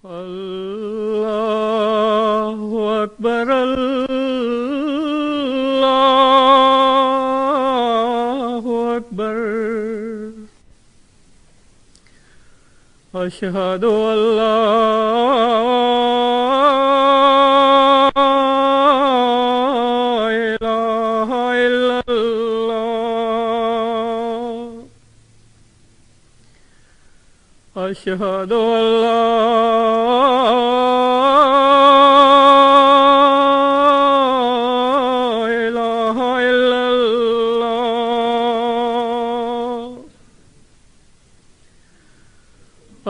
अल्लाहु अकबर अल्लाहु अकबर अशहदु अल्ला इलाहा इल्लल्लाह अशहदु अल्ला इलाहा इल्लल्लाह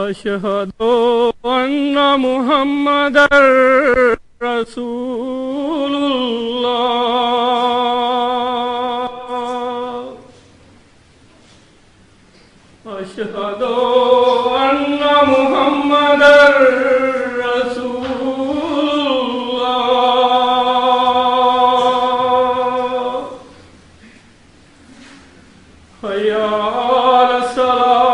अशहदु अन्ना मुहम्मदर रसूलुल्लाह अशहदु अन्ना मुहम्मदर रसूलुल्लाह हय्या अस्सलामु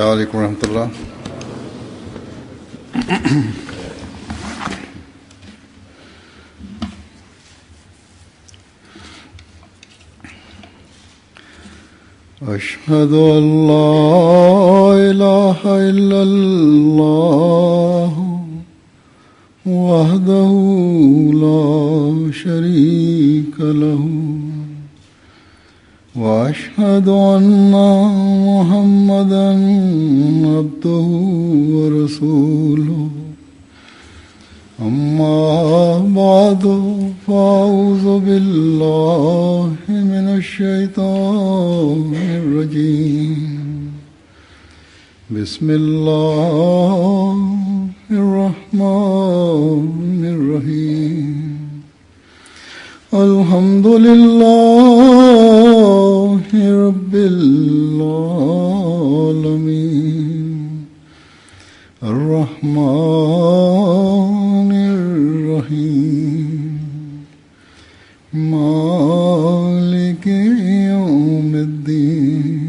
अलैकुम रहमतुल्लाह। अशहदु अल्ला इलाहा इल्लल्लाह वहदहु ला शरीका लहू वअशहदु अन्ना मुहम्मदन अब्दुहु व रसूलुहु अम्मा बादु फ़अऊज़ु बिल्लाहि मिनश शैतानिर रजीम बिस्मिल्लाहिर रहमानिर रहीम अल्हम्दुलिल्लाहि रब्बिल आलमीन अर्रहमानिर रहीम मालिकि यौमिद्दीन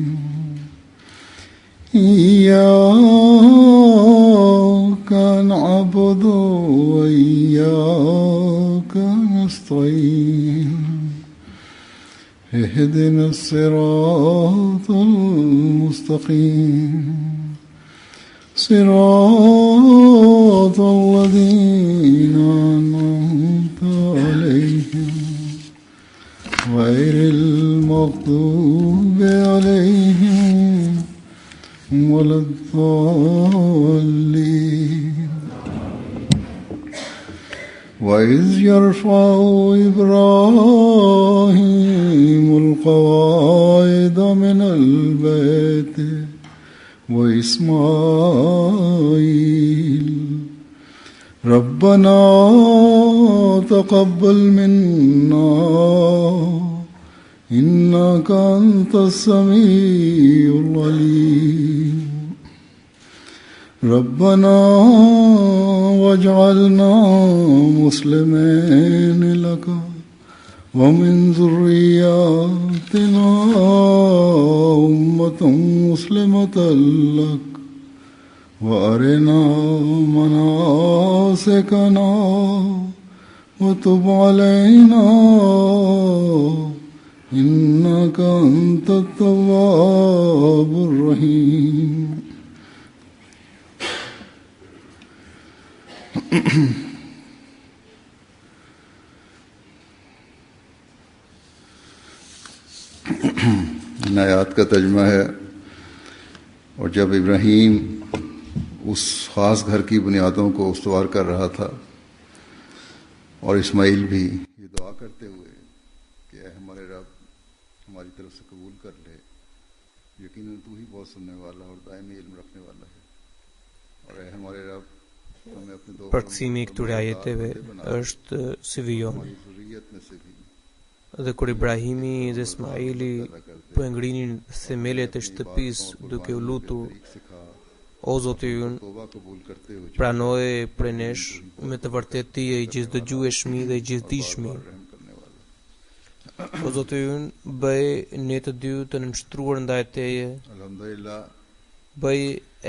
इय्याका नअबुदु व इय्याका नस्तईन इहदिना सिरातल मुस्तकीम सिरातल लज़ीना अनअमता अलैहिम गैरिल मग़दूबि अलैहिम वलद्दाल्लीन वइज़ यरफ़अु इब्राहीमुल क़वाइद मिनल बैति वइस्माईल रब्बना तक़ब्बल मिन्ना इन्नका अंतस समीउल अलीम रब्बना वजअलना मुस्लिमैन लका ومن ذرياتنا أمة مسلمة لك وأرنا مناسكنا وتب علينا إنك أنت التواب الرحيم. इन आयात का तर्जुमा है, और जब इब्राहीम उस ख़ास घर की बुनियादों को उस्तवार कर रहा था और इस्माइल भी ये दुआ करते हुए कि ऐ हमारे रब हमारी तरफ से कबूल कर ले, यकीनन तू ही बहुत सुनने वाला और दायमी इल्म रखने वाला है, और ऐ हमारे रब हमें अपने दो Përkthimi i këtyre ajeteve është si vijon. Dhe kur Ibrahimi dhe Ismaili po e ngrinin themelet e shtëpisë duke u lutur: O Zoti ynë, pranoje prej nesh me të vërtetë ti je i gjithdëgjueshmi dhe i gjithdijshmi. O Zoti ynë, bëj ne të dy të nënshtruar ndaj teje, bëj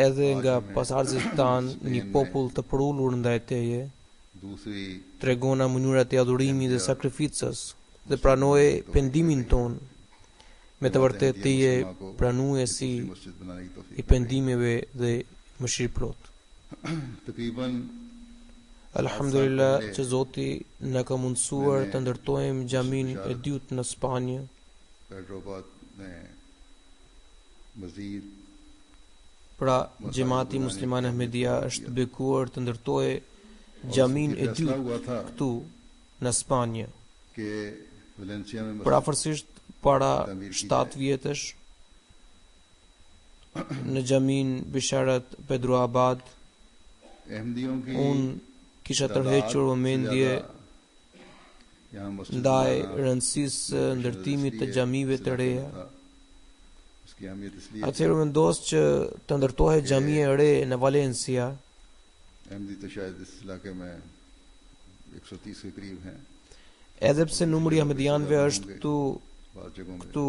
edhe nga pasardhësit tanë një popull të përullur ndaj teje, tregona mënyrat e adhurimit dhe sakrificës, dhe pranoje pendimin ton. Me të vërtetë ti je pranuesi i pendimeve dhe mëshirëplot. Alhamdulillah që Zoti na ka mundësuar të ndërtojmë xhamin e dytë në Spanjë. Pra, Xhamati Musliman Ahmedia është bekuar të ndërtojë xhamin e dytë këtu në Spanjë. Prafërsisht para 7 vjetësh në xhamin Bisharat Pedro Abad unë kisha tërhequr vëmendje ndaj rëndësisë së ndërtimit të xhamive të reja. Atëherë vendos që të ndërtohet xhamia e re në Valencia. Edhe pse numri i ahmedianëve është këtu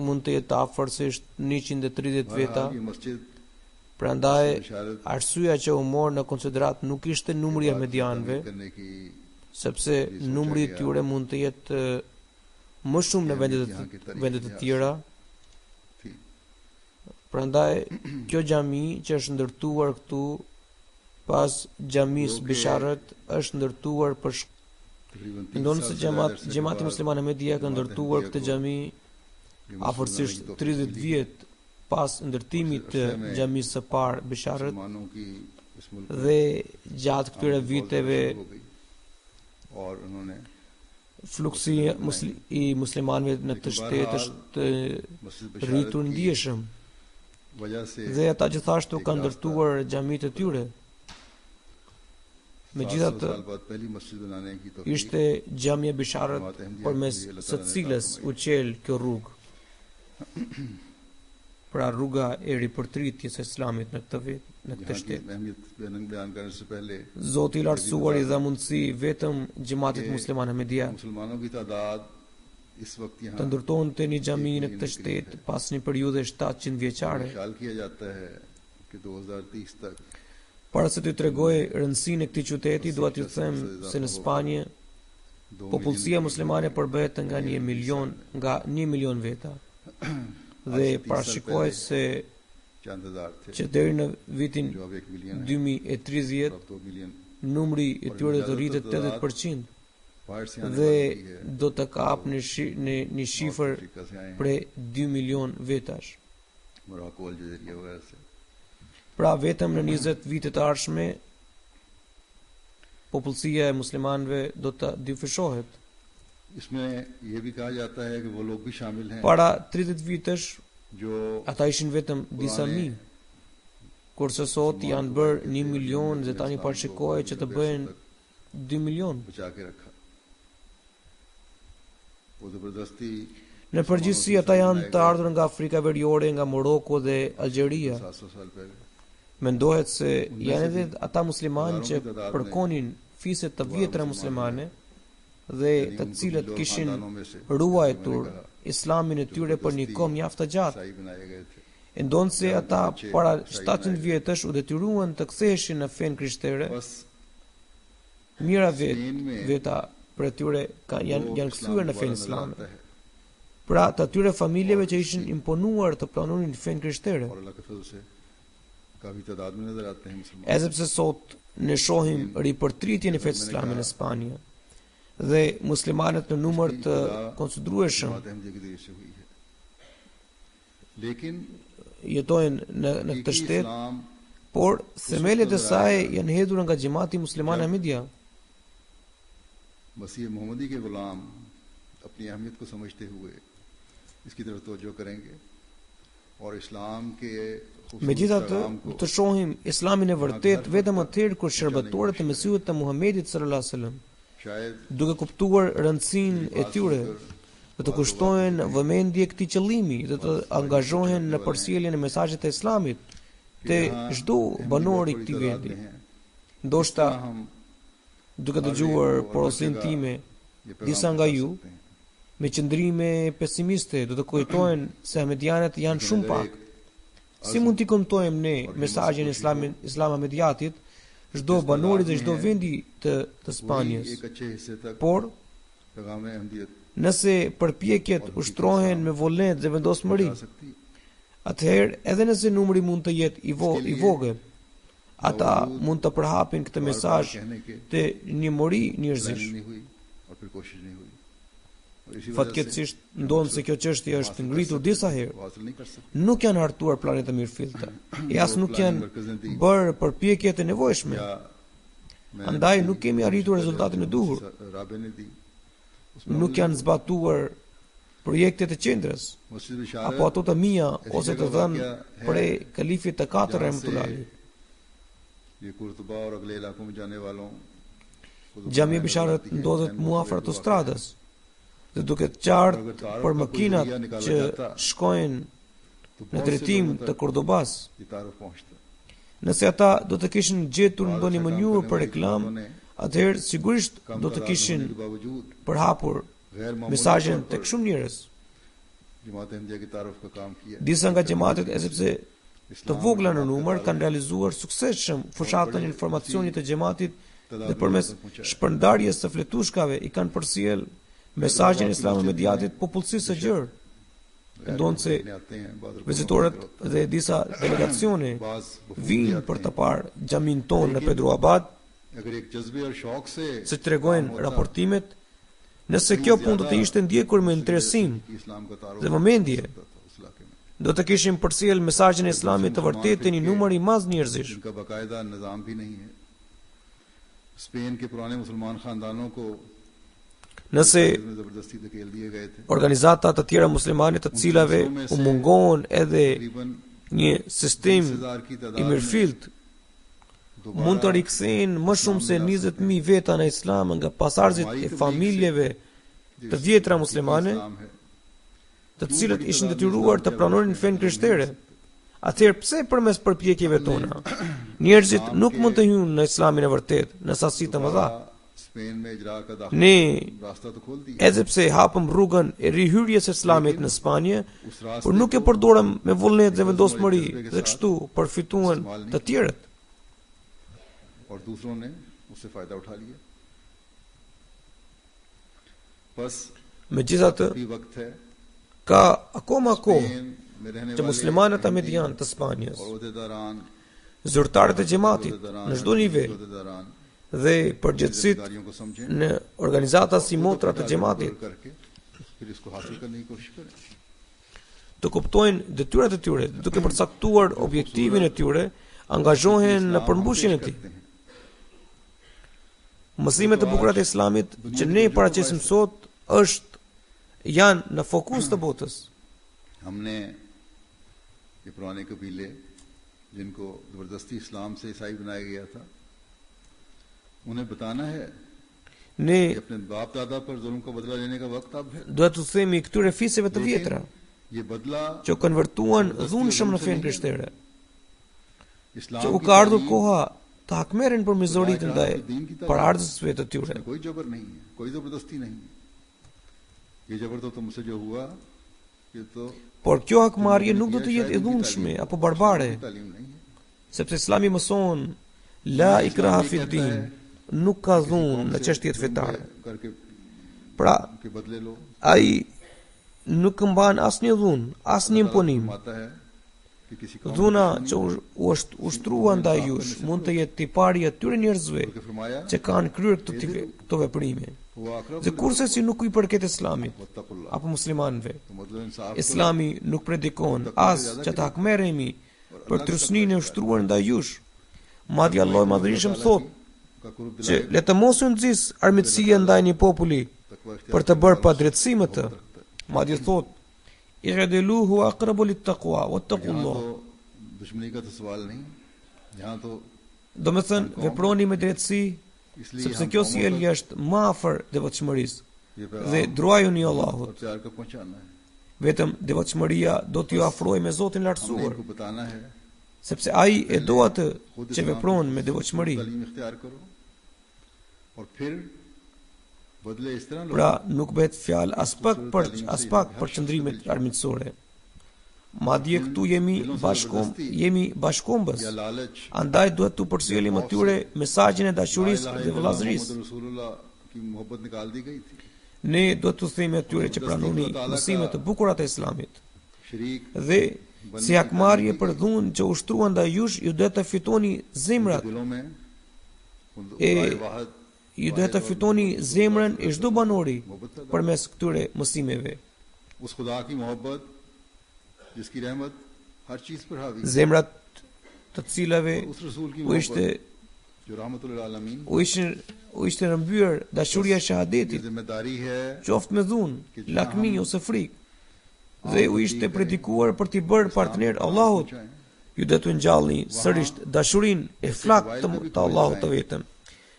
mund të jetë afërsisht 130 veta. Prandaj arsyeja që u mor në konsiderat nuk ishte numri i ahmedianëve, sepse numri i tyre mund të jetë më shumë në vendet e tjera. Prandaj kjo xhami që është ndërtuar këtu pas xhamisë Bisharat është ndërtuar për ndonë se Xhamati Musliman Ahmedia ka ndërtuar këtë xhami afërsisht 30 vjet pas ndërtimit të xhamisë së parë Bisharat, dhe gjatë këtyre viteve fluksi i muslimanëve në këtë shtet është rritur ndjeshëm, dhe ata gjithashtu kanë ndërtuar xhamit e tyre. Megjithatë, ishte xhamia Bisharat përmes së cilës u qel kjo rrugë, pra rruga e ripërtritjes së Islamit në këtë shtet. Zoti i lartësuar i dha mundësi vetëm Xhamatit Musliman Ahmedia të ndërtonte një xhami në këtë shtet pas një periudhe 700 vjeçare. Para se të tregoj rëndësinë e këtij qyteti, dua t'ju them se në Spanjë popullsia muslimane përbëhet nga 1 milion veta. Dhe parashikohet se që deri në vitin 2030 numri i tyre do rritet 80%, dhe do të kapë një shifër prej 2 milion vetash. Pra vetëm në 20 vite të ardhshme popullsia e muslimanëve do të dyfishohet. Para 30 vitesh ata ishin vetëm disa mijë, kurse sot janë bërë 1 milion dhe tani parashikohet që të bëhen 2 milion. Në përgjithësi ata janë të ardhur nga Afrika Veriore, nga Moroko dhe Algjeria. Mendohet se janë edhe ata muslimanë që përkonin fiset të vjetra muslimane, dhe të cilët kishin ruajtur islamin e tyre për një kohë mjaft të gjatë. ईसाई बनाए गए थे। E ndonë se ata para 700 vjetësh u detyruan të ktheheshin në fenë krishtere, बस mira veta për tyre janë kthyer në fenë islame. Pra të atyre familjeve që ishin imponuar të planonin fenë krishtere. और अल्लाह के फजल से काफी तादाद में नजर आते हैं मुसलमान। E sepse sot ne shohim ripërtritjen e fesë islame në Spanjë dhe muslimanët në numër të konsiderueshëm बात अहमदिया के जरिए से हुई है। लेकिन jetojnë në këtë shtet, por themelet e saj janë hedhur nga xhamati musliman Ahmedia. मसीह मोहम्मदी के गुलाम अपनी अहमियत को समझते हुए इसकी तरफ तवज्जो करेंगे और इस्लाम के Megjithatë, të shohim islamin e vërtet vetëm atëherë kur shërbëtorët e Mesihut të Muhamedit sallallahu alaihi wasallam, शायद duke kuptuar rëndësinë e tyre, dhe të kushtohen vëmendje këtij qëllimi dhe të angazhohen në përsjelljen e mesazhit të islamit te çdo banor i këtij vendi. Ndoshta duke dëgjuar porosinë time, disa nga ju me qëndrime pesimiste do të kujtohen se ahmedianët janë shumë pak. Si mund t'i kontojmë ne mesazhin islam ahmediatit çdo banori dhe çdo vendi të Spanjës? एक अच्छे हिस्से तक Por पैगाम Ahmadiyyat nëse përpjekjet ushtrohen me vullnet dhe vendosmëri, जा सकती। atëherë edhe nëse numri mund të jetë i vogël, ata mund të përhapin këtë mesazh të një mori njerëzish. नहीं हुई और फिर कोशिश नहीं हुई और इसी वजह से Fatkeqësisht ndodh se kjo çështje është ngritur disa herë. वो हासिल नहीं कर सकते। Nuk janë hartuar planet e mirëfillte, e as nuk janë bërë përpjekjet e nevojshme. या मैंने Andaj nuk kemi arritur rezultatin e duhur. Rabe ने दी Nuk janë zbatuar projektet e qendrës मस्जिद apo ato të mia ose të dhënë prej kalifit të 4 rahmetullahi. ये कुर्तबा और अगले इलाकों में जाने वालों Xhamia Bisharet ndodhet mu afër autostradës dhe duke të qartë për makinat që shkojnë në drejtim të Kordobas. ये तारुफ पहुंचता। Nëse ata do të kishin gjetur ndonjë mënyrë për reklam, atëherë sigurisht do të kishin के बावजूद përhapur गैर मामूली mesazhin tek shumë njerëz. जमात अहमदिया की तारुफ का काम किया। Disa nga xhamatet, e sepse të vogla në numër, kanë realizuar suksesshëm fushatën e informacionit të xhamatit dhe përmes shpërndarjes së fletushkave i kanë përcjell mesazhin islam mediatit popullsisë së gjerë. Ndonë se vizitorët dhe disa delegacione vinë për të parë xhamin tonë në Pedro Abad, अगर एक जज्बे और शौक से se tregojnë raportimet, nëse kjo punë do të ishte ndjekur me interesim इस्लाम का तारुफ dhe vëmendje, उस इलाके में do të kishim përcjell mesazhin e islamit të vërtetë te një numër i madh njerëzish. जिनका बाकायदा निज़ाम भी नहीं है। स्पेन के पुराने मुसलमान खानदानों को Nëse में जबरदस्ती धकेल दिए गए थे। organizata të tjera muslimane të cilave u mungon edhe तकरीबन një sistem 20,000 की i तादाद mirëfillt, दोबारा mund të rikthehen më shumë se 20.000 veta në islam nga pasarzit e familjeve të vjetra muslimane, इस्लाम है। të cilët ishin detyruar të pranonin fenë krishtere. Atëherë pse përmes përpjekjeve tona njerëzit nuk mund të hyjnë në islamin e vërtet në sasi të mëdha? Spain में इजरा का Ne, रास्ता तो खोल दिया। edhe pse hapëm rrugën e rihyrjes së islamit në Spanjë, उस रास्ते por nuk e përdorëm me vullnet dhe vendosmëri dhe kështu përfituan të tjerët. और दूसरों ने उससे फायदा उठा लिया। बस Megjithatë, अभी वक्त है ka akoma kohë स्पेन में रहने që वाले muslimanët ahmedian të Spanjës, और ओहदेदारान zyrtarët e xhamatit në çdo nivel ओहदेदारान dhe përgjithësit जिम्मेदारियों को समझें në organizata si motra të xhamatit करके फिर इसको हासिल करने की कोशिश करें। të kuptojnë detyrat e tyre, dhe duke përcaktuar objektivin e tyre, angazhohen në përmbushjen e tij. Mësimet e bukura të islamit që ne paraqesim sot janë në fokus të botës. हमने ये पुराने कबीले जिनको जबरदस्ती इस्लाम से ईसाई बनाया गया था उन्हें बताना है Ne कि अपने बाप दादा पर जुल्म का बदला लेने का वक्त अब है। duhet të themi këtyre fisëve të vjetra ये बदला që konvertuan dhunshëm në fenë krishtere, इस्लाम që u की ka ardhur तालीम koha të hakmerin për mizoritë ndaj paraardhësve të tyre. इसमें कोई जबर नहीं है, कोई जबरदस्ती नहीं है। ये जबर तो तुमसे जो हुआ ये तो Por kjo hakmarrje nuk do të jetë e dhunshme apo barbare, तालीम नहीं है। sepse Islami mëson la ikraha fi din, nuk ka dhunë në çështjet fetare. करके Pra, के बदले लो ai nuk këmban asnjë dhunë, asnjë imponim. आता है कि किसी को Dhuna që u është ushtruar ndaj jush mund të jetë tipari i atyre njerëzve के फरमाया që kanë kryer këto veprime. वो अकरब Dhe kurse si nuk i përket Islamit वत्तकुल्लाह, apo muslimanëve, तो मतलब इंसाफ Islami nuk predikon as që të hakmerremi për trusninë e ushtruar ndaj jush. Madje Allah i Madhërisëm thot का कुर्ब që le të mos u nxis armiqësia ndaj një populli për të bërë padrejtësi me të. Madje thot i'diluhu aqrabu lit-taqwa यहाँ wattaqullah. तो दुश्मनी का तो सवाल नहीं, यहाँ तो Do me thënë, veproni me drejtësi, इसलिए sepse हम kjo कौमों sjellje तक është më afër devotshmërisë. ये Dhe पैगाम druajuni और Allahut. प्यार को पहुंचाना है, Vetëm devotshmëria do t'ju afrojë me Zotin हमने lartësuar, इनको बताना है sepse ai e do atë खुद që इस्लाम vepron की me devotshmëri. तालीम इख्तियार करो और फिर बदले इस तरह लो Pra, nuk bëhet fjalë as pak për qëndrimet armiqësore. Madje këtu jemi bashkombës. या लालच Andaj duhet të përsërisim atyre mesazhin e dashurisë dhe vëllazërisë. Mohammad रसूलुल्लाह की मोहब्बत निकाल दी गई थी। Ne do të themi atyre që pranoni mësimet e bukura të Islamit. शरीक Dhe si hakmarrje për dhunë që ushtruan ndaj jush, ju duhet të fitoni zemrat, दिलों में E- वाहद ju duhet të fitoni zemrën e çdo banori përmes këtyre mësimeve. उस खुदा की मोहब्बत जिसकी रहमत हर चीज पर हावी है। Zemrat të cilave उस रसूल की u ishte मोहब्बत जो रहमतुल आलमीन u ishte rëmbyer dashuria e की shahadetit, जिम्मेदारी है qoftë me dhunë, lakmi ose frikë, dhe u ishte predikuar për t'i bërë partner Allahut. Ju do të ngjallni sërish dashurinë e flakë të Allahut të vetëm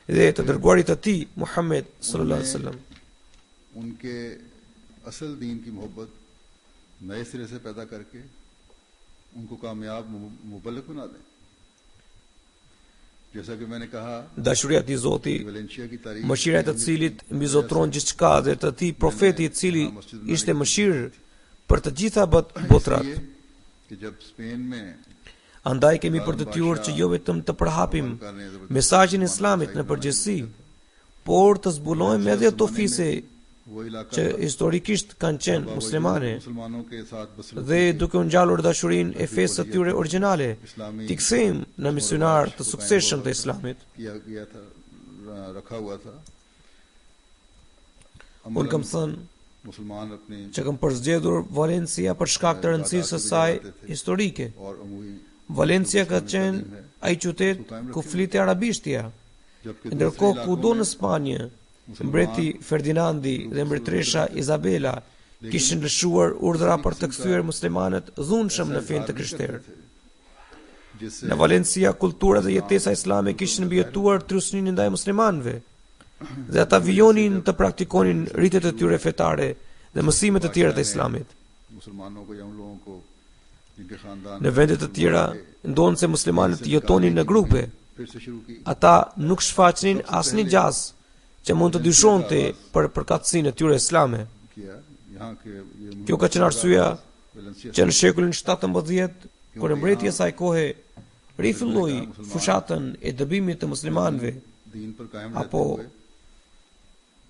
dhe të dërguarit të tij Muhammed sallallahu alaihi wasallam. उनके असल दीन की मोहब्बत नए सिरे से पैदा करके उनको कामयाब मुबल्लिग बना दें। जैसा कि मैंने कहा Dashuria e Zotit, वेलेंशिया की तारीख mëshira e të cilit mbi zotron gjithçka dhe të tij profeti i cili ishte mëshirë për të gjitha botrat. इसलिए कि जब स्पेन में Andaj kemi për detyrë që jo vetëm të përhapim mesazhin e Islamit në përgjithësi, por të zbulojmë edhe ato fise वो इलाका që historikisht kanë qenë muslimane मुसलमानों के साथ बसरूप dhe duke u ngjallur dashurinë e fesë së tyre origjinale, t'i kthejmë në misionar të suksesshëm të Islamit. किया गया था, रखा हुआ था। Unë kam thënë मुसलमान अपने që kam përzgjedhur Valencia për shkak të rëndësisë së saj historike. और अमूमी Valencia ka qenë ai qytet ku flite arabishtja, जबकि ndërkohë kudo në Spanjë, mbreti Ferdinandi dhe mbretëresha Izabela kishin lëshuar urdhra për të kthyer muslimanët dhunshëm në fenë të krishterë. जिससे Në Valencia, kultura dhe jetesa islame kishin mbijetuar trusninë ndaj muslimanëve, dhe ata vijonin të praktikonin rritet e tyre fetare dhe mësimet e tjera të Islamit. मुसलमानों को या उन लोगों को जिनके खानदान Në vende të tjera ndodhën se muslimanët jetonin në grupe. फिर से शुरू की Ata nuk shfaqnin asnjë gjas që mund të dyshonte për përkatësinë e tyre islame. किया यहाँ के ये Kjo ka qenë arsyeja Valencia që në shekullin 17, kur mbretja e saj kohe rifilloi fushatën e dëbimit të muslimanëve दीन पर कायम रहते apo हुए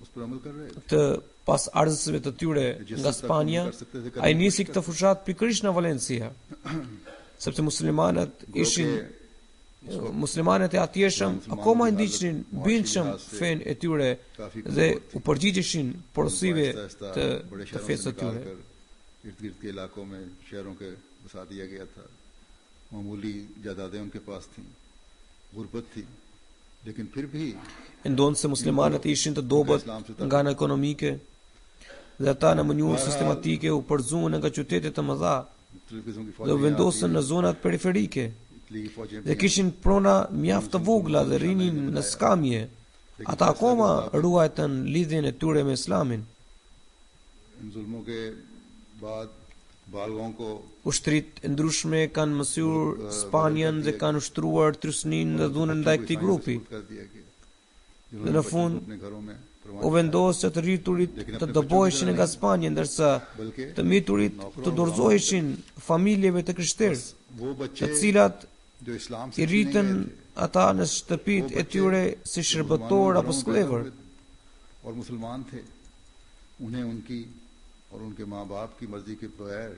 उस पर अमल कर रहे थे। të pas ardhësve të tyre nga Spanja, ai nisi këtë fushat pikërisht në Valencia, sepse muslimanët e atjeshëm akoma i ndiqnin bindshëm fenë e tyre dhe u përgjigjeshin porosive të fesë së tyre. इर्द गिर्द के इलाकों में शहरों के बसा दिया गया था। मामूली जायदादें उनके पास थीं, गुर्बत थी, लेकिन फिर भी Ndonë se muslimanët ishin të dobët nga ana ekonomike dhe ata në mënyrë sistematike u përzuan nga qytetet të mëdha मुख्तलिफ किस्म की dhe u vendosën në zonat periferike Italy की फौजें dhe kishin prona mjaft të vogla dhe rinin në skamje. Ata akoma ruajtën lidhjen e tyre me Islamin. इन जुल्मों के बाद बालगों को Ushtrit e ndryshme kanë mësuar Spanjën dhe kanë ushtruar trysninë dhe dhunën ndaj këtij grupi. कर दिया गया Dhe जिन्होंने në बच्चों को fund अपने घरों में u vendos që të rriturit të doboheshin nga Spanja, ndërsa të miturit të dorëzoheshin familjeve të krishterë, वो बच्चे të cilat जो इस्लाम से i rritën ata në shtëpitë e tyre si shërbëtor apo sklever. और मुसलमान थे उन्हें उनकी और उनके माँ बाप की मर्जी के बगैर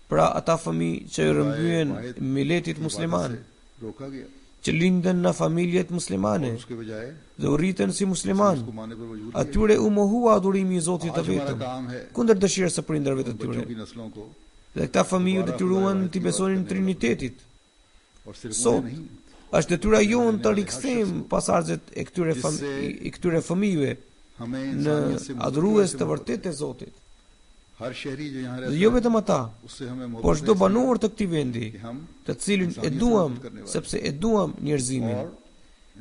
Pra ata fëmijë që i rëmbyen miletit musliman, रोका गया që lindën në familjet muslimane उसके बजाय dhe u rritën si musliman, को माने पर मजबूर atyre u mohua adhurimi i Zotit të आज हमारा vetëm, काम है kundër dëshirës së prindërve të tyre. बच्चों की नस्लों को Dhe këta fëmijë u detyruan të besonin në Trinitetit. और सिर्फ Sot उन्हें नहीं është detyra jonë të rikthejmë pasardhët e këtyre fëmijëve हमें në इंसानियत से adhurues të vërtetë të Zotit. हर शहरी जो यहाँ Dhe रहता jo है vetëm ata, उससे हमें por मोहब्बत çdo banor të këtij vendi, कि हम të cilin e duam sepse e duam njerëzimin. और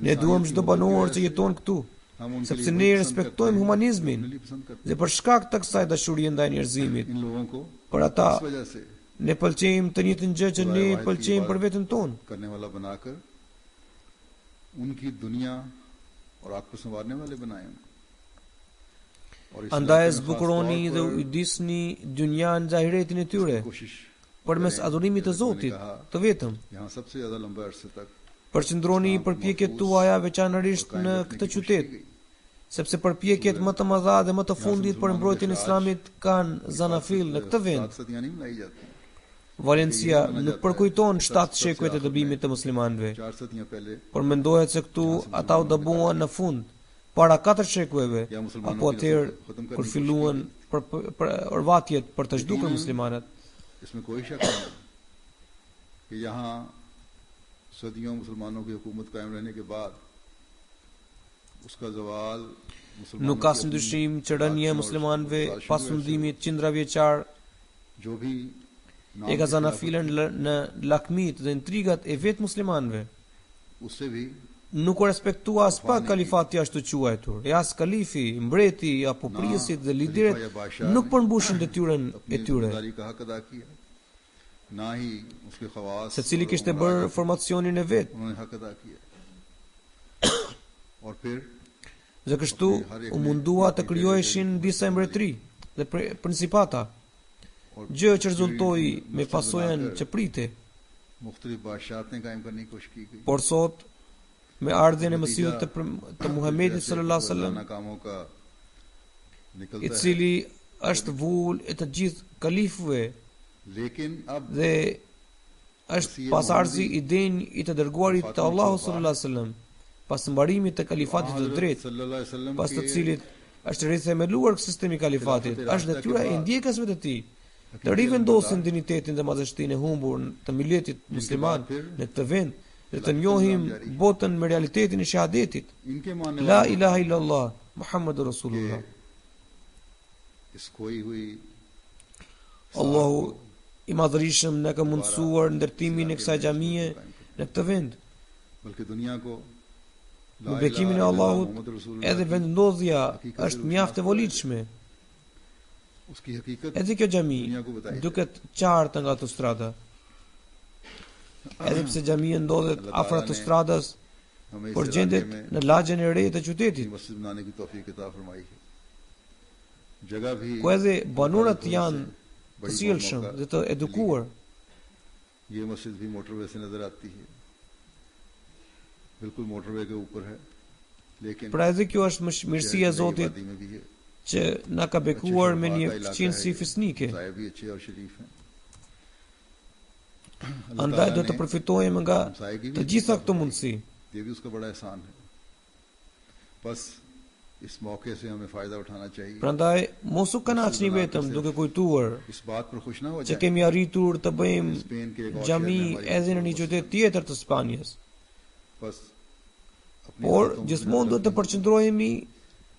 Ne duam çdo banor që jeton këtu, हम उनके sepse लिए ne वही पसंद respektojmë करते हैं, humanizmin उन्हें पसंद करते dhe për shkak të kësaj dashurie ndaj njerëzimit. हैं। इन लोगों को Për ata इस वजह से ne pëlqejmë të njëjtën gjë që ne pëlqejmë për veten tonë. करने वाला बनाकर उनकी दुनिया और आग को संवारने वाले बनाए हैं। और इस Andaj इलाके में zbukuroni खास dhe तौर u disni dynjan nga hiretin e tyre, पर कोशिश përmes adhurimit të Zotit, të vetëm. यहाँ सबसे ज्यादा लंबे अरसे तक Përqendroni përpjekjet tuaja veçanërisht në këtë qytet, sepse përpjekjet më të mëdha dhe më të fundit për mbrojtjen e Islamit kanë zanafill në këtë vend. सात सदियां नहीं मनाई जाती। Valencia nuk përkujton 7 shekujt e dëbimit të muslimanëve, 4 सदियां पहले por mendohet se këtu ata u dëbuan në fund, para 4 shekujve, apo atëherë kur filluan për orvatjet për të zhdukur muslimanët. इसमें कोई शक नहीं कि यहाँ सदियों मुसलमानों की हुकूमत कायम रहने के बाद उसका जवाल Nuk ka ndryshim që rënja e muslimanëve pas fundimit qindra vjeçar जो भी e ka zanafilen në lakmit dhe intrigat e vetë muslimanëve. उससे भी Nuk u respektua as pak kalifati ashtu quajtur, e as kalifi, mbreti apo priesit dhe liderët nuk përmbushin detyrën e अपनी tyre. जिम्मेदारी का हक अदा किया ना ही उसके खवास Secili और kishte उमरा bërë का formacionin e vet, उन्होंने हक अदा किया और फिर dhe kështu u mundua të krijoheshin disa mbretëri dhe principata, gjë që rezultoi me pasojën që prite. मुख्तलिफ बादशाहतें कायम करने की कोशिश की गई। Por sot, me ardhjen e Mesihut të Muhamedit sallallahu alaihi wasallam, कामों का i निकलता है cili është vull e të gjithë kalifëve लेकिन अब dhe është pasardhësi i denj i të dërguarit të Allahut sallallahu alaihi wasallam, pas mbarimit të kalifatit të drejtë, सल्लल्लाहु अलैहि वसल्लम pas të के cilit është rithemeluar sistemi i kalifatit, është detyra e ndjekësve të tij të rivendosin dinitetin dhe madhështinë e humbur të miletit musliman në këtë vend dhe të njohim botën me realitetin e shahadetit. इनके मानने La वालों ilaha illallah, Muhammadur Rasulullah. इस खोई हुई Allahu i madhërisëm na ka mundësuar ndërtimin e kësaj xhamie në këtë vend. बल्कि दुनिया को Me bekimin e Allahut, edhe vendndodhja është mjaft e volitshme. उसकी हकीकत Edhe kjo xhami duket qartë nga autostrada. Edhe pse xhamia ndodhet afër autostradës, हमें por इस gjendet इलाके में në lagjen e re të qytetit, मस्जिद बनाने की तौफीक अता फरमाई है। जगह भी ku edhe banorët janë të बड़ी sjellshëm मौका dhe të edukuar. ये मस्जिद भी मोटरवे से नजर आती है, बिल्कुल मोटरवे के ऊपर है, लेकिन Pra edhe kjo është mirësia e Zotit वादी में भी है। që na ka bekuar me një qinësi fisnike. Sahib भी अच्छे और शरीफ हैं। Andaj do të përfitojmë nga हमसायगी të भी gjitha këto mundësi. ये भी उसका बड़ा एहसान है। बस इस मौके से हमें फायदा उठाना चाहिए। Prandaj mos u kënaqni vetëm duke kujtuar इस बात पर खुश ना हो që जाए kemi arritur të bëjmë Spain के एक और xhami शहर में हमारी edhe në një qytet tjetër të Spanjës. बस अपनी Por बातों पर gjithmonë do të përqendrohemi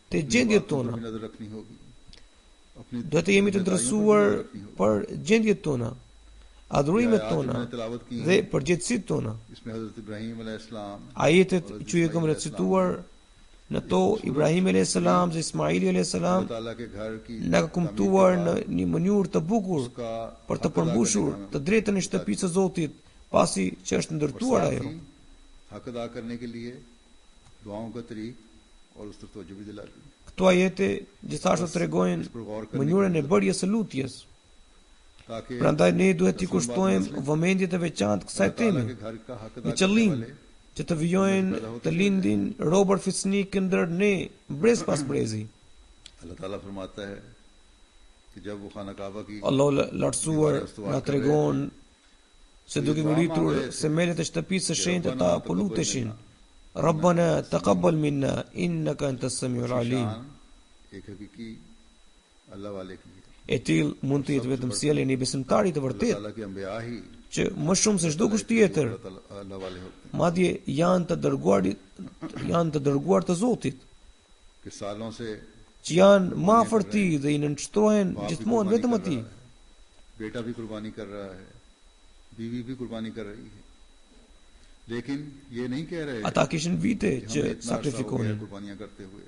te gjendjet tona. भी नजर रखनी होगी। अपनी Do të jemi të interesuar për gjendjet tona, adhurimet tona तिलावत की dhe përgjegjësitë tona. इसमें हजरत इब्राहिम अलैहिस्सलाम Ajetet që ju kam recituar Në to Ibrahim a.s. dhe Ismaili a.s. अल्लाह ताला के घर की na ka kumtuar në një mënyrë të bukur उसका për të हक अदा përmbushur करने का të drejtën e shtëpisë së Zotit, pasi që është ndërtuar साथ ajo. ही हक अदा करने के लिए दुआओं का तरीक और उस तरफ तवज्जो भी दिलाती है। Këto ajete gjithashtu tregojnë mënyrën e bërjes së lutjes. ताकि Prandaj ne duhet t'i kushtojmë vëmendje të veçantë kësaj अल्लाह ताला teme, के घर का हक me अदा करने qëllim वाले që të vijojnë të lindin robër fisnik ndër ne, brez pas brezi. अल्लाह ताला फरमाता है कि जब वो खाना काबा की Allah lartësuar na tregon se duke ngritur semelet e shtëpisë së shenjtë ta poluteshin. Rabbana taqabbal minna innaka antas samiul alim. शान एक हकीकी अल्लाह वाले की है। E till mund të jetë vetëm sjellja e një besimtari të अल्लाह vërtet, ताला के अंबिया ही që më shumë se çdo kusht tjetër, अल्लाह वाले होते हैं madje janë të dërguar të Zotit, कि सालों से që janë më afër tij dhe i nënshtrohen बाप भी gjithmonë कुर्बानी vetëm कर atij. रहा है, बेटा भी कुर्बानी कर रहा है, बीवी भी कुर्बानी कर रही है, लेकिन ये नहीं कह रहे Ata kishin vite कि që हमें इतना अरसा हो गया sakrifikonin. कुर्बानियां करते हुए,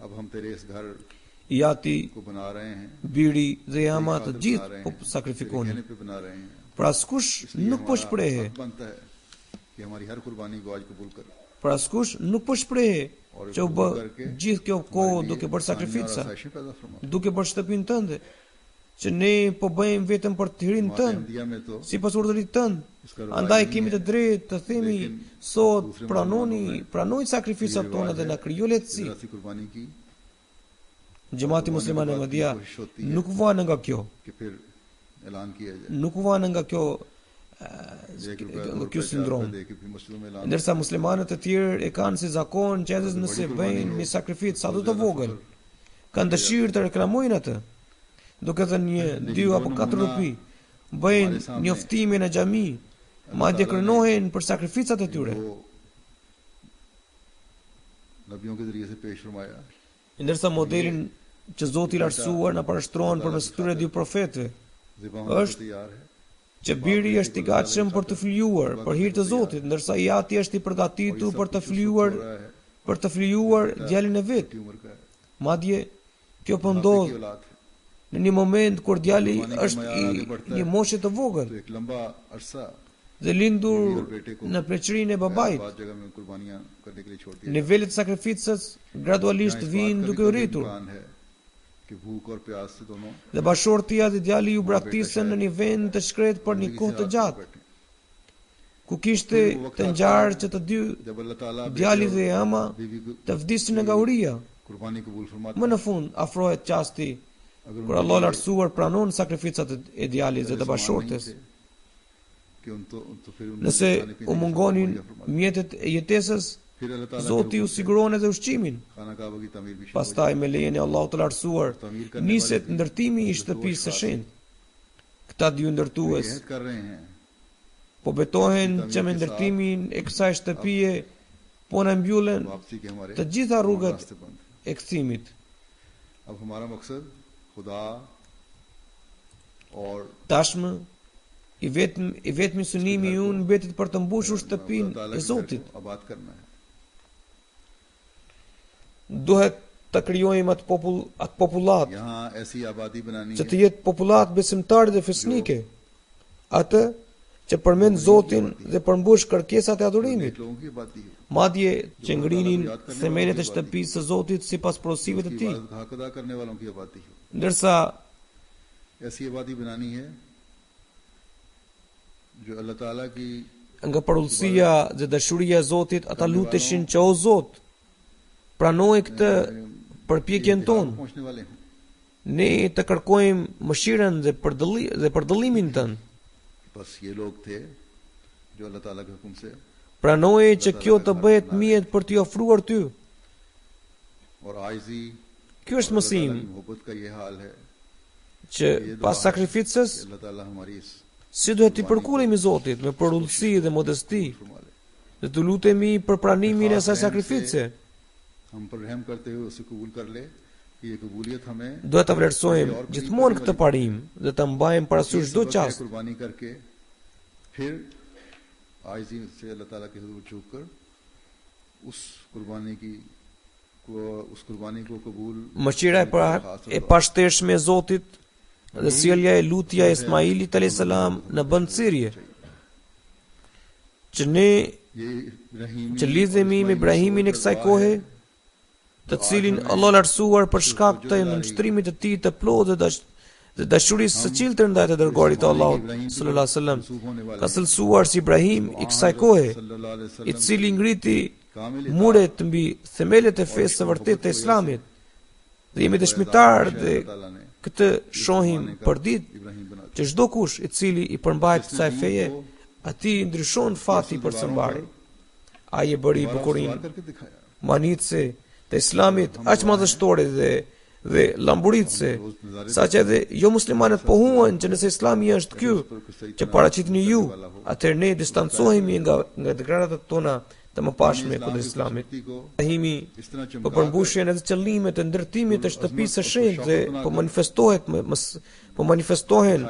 अब हम तेरे इस घर Jati, को बना रहे हैं, biri dhe jama të खातिर बना gjithë रहे po हैं, तेरे sakrifikonin. कहने पे बना रहे हैं, Pra askush इसलिए nuk po हमारा shprehe, हक बनता है कि हमारी हर कुर्बानी को आज कबूल कर pra askush nuk po shprehe që u bë gjithë kjo kohë duke bërë sakrifica, पैदा फरमा। duke bërë shtëpinë tënde, që ne po bëjmë vetëm për të hirinë हमारे tënd, अहमदिया में तो sipas urdhërit tënd. Andaj kemi të drejtë të themi sot pranoj sakrificat tona dhe na krijo lehtësi. ऐसी कुर्बानी की Gjemati musliman e Ahmadiyya nuk vjen nga kjo, कि फिर ऐलान किया जाए, nuk vjen nga kjo एक रुपया, दो nga रुपया, ky चार sindrom. रुपया दे के फिर मस्जिदों में ऐलान Ndërsa muslimanët e tjerë e kanë si zakon që edhe nëse bëjnë një sakrificë sa do të vogël, kanë dëshirë të reklamojnë atë, duke thënë 1, 2 apo 4 rupi, bëjnë njoftimin e xhami, madje kërnohen për sakrificat e tyre. वो नबियों के जरिए से पेश फरमाया Ndërsa modelin që Zoti i lartësuar na parashtron përmes këtyre dy profetëve, ज़िबा होने को është तैयार है, që biri është i gatshëm për të flijuar për hir të Zotit, ndërsa i ati është i përgatitur për të flijuar djalin e vet. की उम्र का है, Madje kjo po बुढ़ापे ndodh की औलाद है, në një moment kur djali është i një moshe të vogël तो एक लंबा अरसा dhe lindur në pleqërinë e babait. बाद जगह में कुर्बानियां करने के लिए छोड़ दिया। Nivelet e sakrificës gradualisht vijnë duke u rritur इम्कान है कि भूख और प्यास से दोनों dhe bashortia dhe djali ju braktisën në një vend të shkret për një kohë të gjatë, ku kishte të ngjarë që të dy जब अल्लाह ताला djali dhe ama बीवी को të vdisin nga uria. कुर्बानी कबूल फरमाता Më në fund afrohet qasti kur Allah lartësuar pranon sakrificat e djalit dhe të bashortes. कि उन तो फिर उन Nëse u mungonin mjetet e jetesës, फिर अल्लाह ताला Zoti u siguron edhe ushqimin. खाना काबा की तमीर भी शुरू हो Pastaj me lejen e Allahut të lartësuar, niset ndërtimi i shtëpisë së shenjtë. Këta dy जाए। ndërtues यह कर रहे हैं po betohen që me ndërtimin e kësaj shtëpie po na mbyllen वापसी के हमारे të gjitha rrugët रास्ते बंद हैं। e kthimit. अब हमारा मकसद खुदा और Tashmë i vetmi synimi i unë mbetet për të mbushur shtëpinë ताला e के घर Zotit. को आबाद करना है। Duhet të krijojmë atë popullat यहाँ ऐसी आबादी बनानी që है të jetë popullat besimtare dhe fesnike, atë që përmend Zotin dhe përmbush kërkesat e adhurimit, नेक लोगों की आबादी है, madje që ngrinin themelet e shtëpisë së Zotit sipas porosive të tij. इबादत का हक अदा करने वालों की आबादी है। Ndërsa ऐसी आबादी बनानी है जो अल्लाह ताला की nga parullësia dhe dashuria e Zotit ata luteshin që o Zot, pranoj këtë përpjekjen tonë. पहुंचने वाले हैं। Ne të kërkojmë mëshirën dhe për dëllimin tënd. बस ये लोग थे जो अल्लाह ताला के हुक्म से Pranoje që kjo të bëhet mjet për t'i ofruar ty. और आजिज़ी Ky është mësim मोहब्बत का ये हाल है që pas sakrificës कि अल्लाह ताला हमारी इस si duhet t'i përkulemi Zotit me përullësi dhe modesti फरमा ले। dhe të lutemi për pranimin e asaj sakrifice. हम पर रहम करते हुए उसे कबूल कर ले कि ये कबूलियत हमें Duhet ta vlerësojmë gjithmonë këtë parim dhe ta mbajmë parasysh çdo çast. कुर्बानी करके फिर आजिज़ी से अल्लाह ताला के हुजूर झुककर उस कुर्बानी की उस कुर्बानी को कबूल Mëshira e pashtershme e Zotit dhe sjellja e lutja e Ismailit a.s. në bënd Sirje, që ne që lidhemi me Ibrahimin e kësaj kohe, të cilin Allah lartësuar për shkak të nënshtrimit të tij të plotë dhe dashurisë së cilëtër ndaj të dërguarit të Allahut sallallahu alaihi wasallam, ka thellësuar si Ibrahim i kësaj kohe, i cili ngriti muret mbi themelet e fesë së vërtetë të Islamit, dhe jemi dëshmitar dhe këtë shohim për ditë që çdo kush i cili i përmbajt kësaj feje, atij ndryshon fati për së mbari. Ai e bëri bukurinë manitse të Islamit aq madhështore dhe lamburitse, saqë edhe jo muslimanët pohuan që nëse Islami është ky që paraqitni ju, atëherë ne distancohemi nga deklaratat tona të mëpashme kundër Islamit. Ibrahimi po përmbushjen edhe qëllimet e ndërtimit të shtëpisë së shenjtë dhe po manifestohen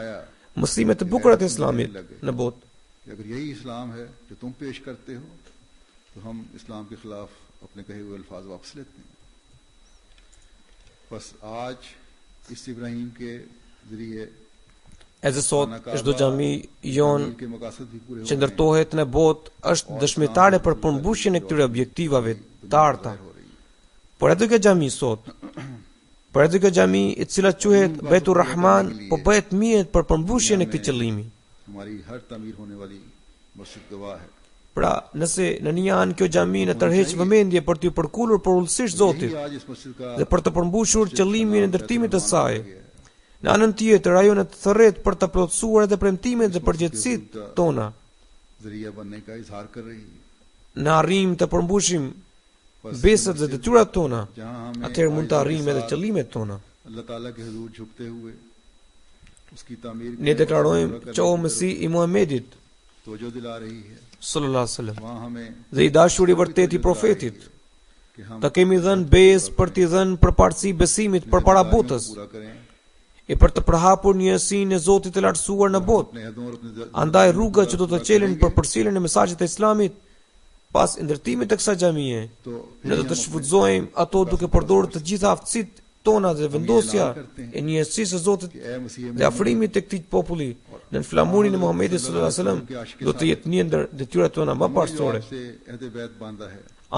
mësimet e bukura të Islamit në botë. अगर यही इस्लाम है जो तुम पेश करते हो तो हम इस्लाम के खिलाफ अपने कहे हुए अल्फाज वापस लेते हैं। बस आज इस इब्राहिम के जरिए Edhe sot çdo xhami jon që ndërtohet në botë është dëshmitare për përmbushjen e këtyre objektivave të arta. Por edhe kjo xhami sot, por edhe kjo xhami e cila quhet Beitur Rahman, po bëhet mjet për përmbushjen e këtij qëllimi. Pra, nëse në një anë kjo xhami në tërheq vëmendje për t'u përkullur porulësisht Zotit dhe për të përmbushur qëllimin e ndërtimit të saj, në anën tjetër ajo në të thërret për të plotësuar edhe premtimet dhe përgjegjësitë tona, në arrim të përmbushim besat dhe detyrat tona, atëherë mund të arrijmë edhe qëllimet tona. Ne deklarojmë që o Mesi i Muhamedit sallallahu alaihi wasallam dhe i dashuri i vërtet i profetit, të kemi dhënë besë për t'i dhënë përparësi besimit përpara botës, e për të përhapur njësinë e Zotit të lartësuar në botë. Andaj rruga që do të qelen për përsëritjen e mesazhit të Islamit pas ndërtimit të kësaj xhamie, ne do të shfrytëzojmë ato duke përdorur të gjitha aftësitë tona dhe vendosja e njësisë së Zotit dhe afrimit të këtij populli në flamurin e Muhamedit sallallahu alaihi wasallam do të jetë një ndër detyrat tona më parsorë.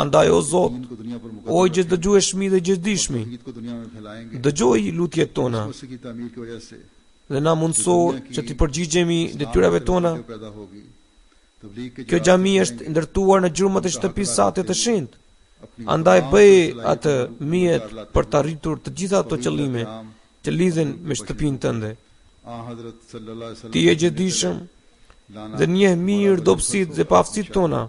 Andaj o Zot, o i gjithë dëgjueshmi dhe gjithdijshmi, dëgjoj lutjet tona dhe na mundëso që t'i përgjigjemi detyrave tona. Kjo xhami është ndërtuar në gjurmët e shtëpisë sate të shenjtë. Andaj bëj atë mjet për të arritur të gjitha ato qëllime që lidhen me shtëpinë tënde. Ti je gjithdijshëm dhe njeh mirë dobësitë dhe paaftësitë tona.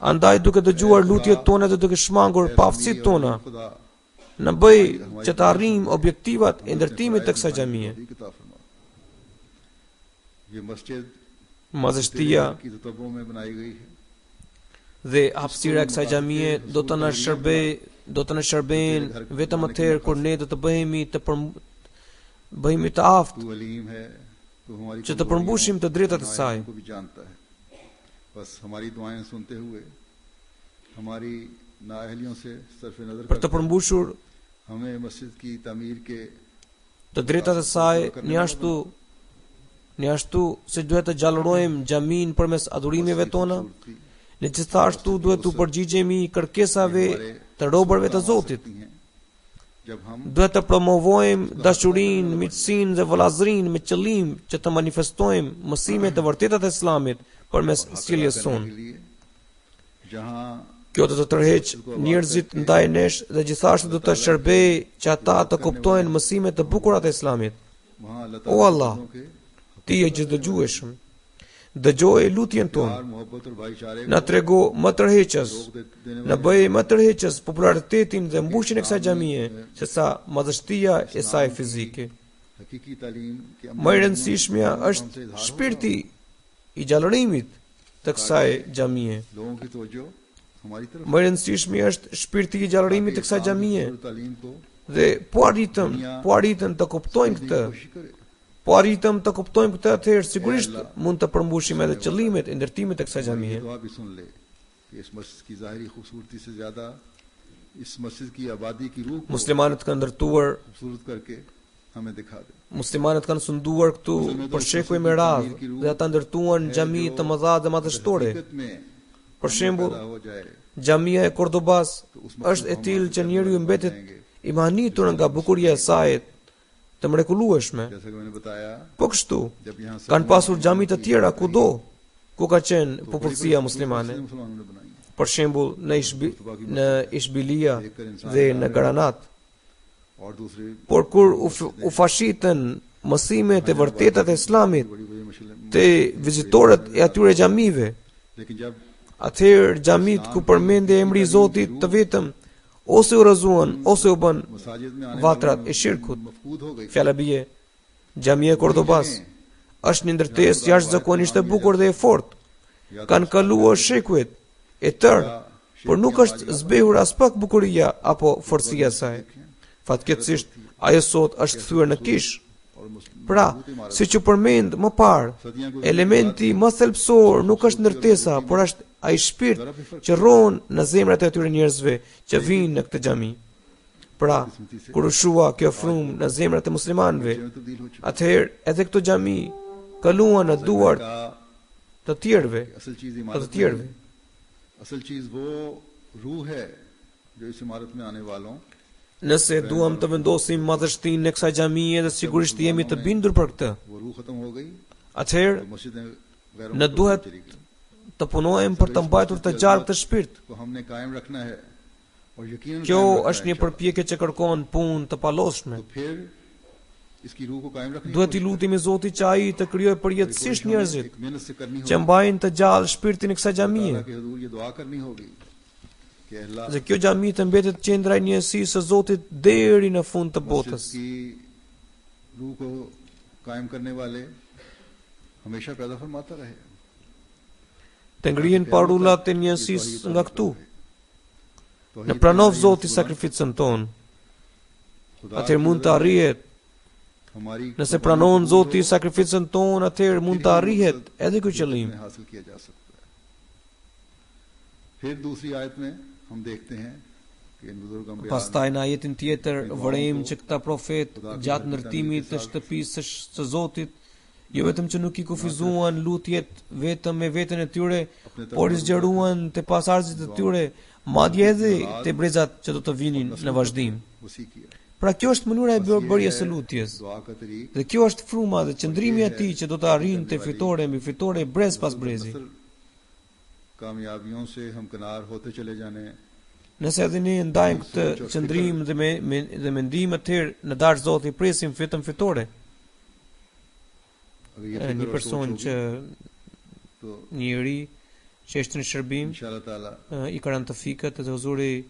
Andaj duke dëgjuar lutjet tona dhe duke shmangur paaftësitë tona, na bëj që të arrijmë objektivat e ndërtimit të kësaj xhamie. Madhështia dhe hapësira e kësaj xhamie do të na shërbejnë vetëm atëherë kur ne do të bëhemi të aftë që të përmbushim të drejtat e saj. Për të përmbushur të drejtat e saj, ne ashtu se duhet të gjallërojmë xhamin përmes adhurimeve tona, ne gjithashtu duhet të përgjigjemi kërkesave të robërve të Zotit. Duhet të promovojmë dashurinë, miqësinë dhe vëllazërinë me qëllim që të manifestojmë mësimet e vërteta të Islamit përmes sjelljes sonë. Kjo do të tërheq njerëzit ndaj nesh dhe gjithashtu do të shërbejë që ata të kuptojnë mësimet e bukura të Islamit. O Allah, ti je gjithdëgjueshëm. Dëgjoj lutjen tonë. Na trego më tërheqës. Na bëj më tërheqës popularitetin dhe mbushjen e kësaj xhamie, sesa madhështia e saj fizike. Më e rëndësishmja është shpirti i gjallërimit të kësaj xhamie. Më e rëndësishmi është shpirti i gjallërimit të kësaj xhamie. Dhe po arritëm të kuptojmë këtë, atëherë sigurisht mund të përmbushim edhe qëllimet e ndërtimit të kësaj xhamie. इस मस्जिद की आबादी की रूह को muslimanët kanë ndërtuar, खूबसूरत करके हमें दिखा दे। muslimanët kanë sunduar këtu për shekuj me radhë dhe ata ndërtuan xhami të mëdha dhe madhështore. हकीकत में Për shembull, पैदा हो जाए xhamia e Kordobas është e tillë që njeriu mbetet i manitur nga bukuria e saj të mrekullueshme. जैसा कि मैंने बताया, Po kështu, जब यहाँ kanë pasur xhami të tjera kudo ku ka qenë popullsia muslimane. मुसलमानों ने बनाई Për shembull, në Ishbilia dhe në Garanat. और दूसरी Por kur u fashitën mësimet e vërteta të Islamit बड़ी बड़ी मसले, te vizitorët e atyre xhamive, लेकिन जब atëherë xhamit ku përmendej emri i Zotit të vetëm ose u rrëzuan ose u bën मसाजिद में आने vatrat e shirkut. मफकूद हो गई, Fjala bie, xhamia e Kordobas është një ndërtesë jashtëzakonisht e bukur dhe e fortë. Kanë kaluar shekujet e tërë, por nuk është zbehur as pak bukuria apo forësia e saj. Fatkeqësisht, ajo sot është thyer në kish. और मुस्लिम Pra, si që përmend më parë, elementi më thelpsor nuk është ndërtesa, por është ai shpirt që rron në zemrat e atyre njerëzve që vinë në këtë xhami. Pra, kur u shua kjo frymë në zemrat e muslimanëve, में तब्दील हो चुका atëherë edhe këto xhami kaluan në duart का të tjerëve, असल चीज të इमारत tjerëve. नहीं है। असल चीज वो रूह है जो इस इमारत में आने वालों Nëse duam të vendosim madhështinë e kësaj xhamie dhe sigurisht jemi të bindur për këtë, वो रूह खत्म हो गई, atëherë तो मस्जिदें गैर ne duhet të punojmë për të mbajtur të gjarë këtë shpirt. को हमने कायम रखना है और यकीनन Kjo कायम रखना është है një përpjekje që kërkon punë të paloshme. तो फिर इसकी रूह को कायम रखने की Duhet i कोशिश lutemi Zotit që ai të krijojë përjetësisht हमें njerëzit एक मेहनत से करनी që होगी, mbajnë të gjallë shpirtin e kësaj xhamie. अल्लाह के हुजूर ये दुआ करनी होगी कि अल्लाह Dhe kjo xhami të mbetet qendra e njësisë së Zotit deri në fund të botës. मस्जिद की रूह को कायम करने वाले हमेशा पैदा फरमाता रहे। Të ngrihen parullat e njësisë nga këtu. तो Në pranov Zoti sakrificën tonë. Atëherë mund të arrihet. हमारी Nëse pranon Zoti sakrificën tonë, atëherë mund të arrihet edhe ky qëllim. में हासिल किया जा सकता है। फिर दूसरी आयत में हम देखते हैं कि इन बुजुर्ग अंबिया Pastaj në ajetin tjetër vërejmë që këta profet gjatë ndërtimit të shtëpisë së Zotit jo vetëm që nuk i kufizuan lutjet vetëm me veten e tyre, por i zgjeruan te pasardhësit e tyre, madje edhe te brezat që do të vinin në vazhdim. वसी किया। Pra kjo është mënyra e bërjes së lutjes. दुआ का तरीक Dhe kjo është fruma dhe qëndrimi i atij që do të arrinte fitore mbi fitore brez pas brezi. कामयाबियों से हमकनार होते चले जाने, Nëse edhe ne ndajmë këtë qëndrim dhe mendim, atëherë në darkë Zoti presim vetëm fitore. अगर ये Një फिक्र और person सोच që होगी, तो njëri që është në shërbim इंशाअल्लाह ताला i karantifikat dhe huzuri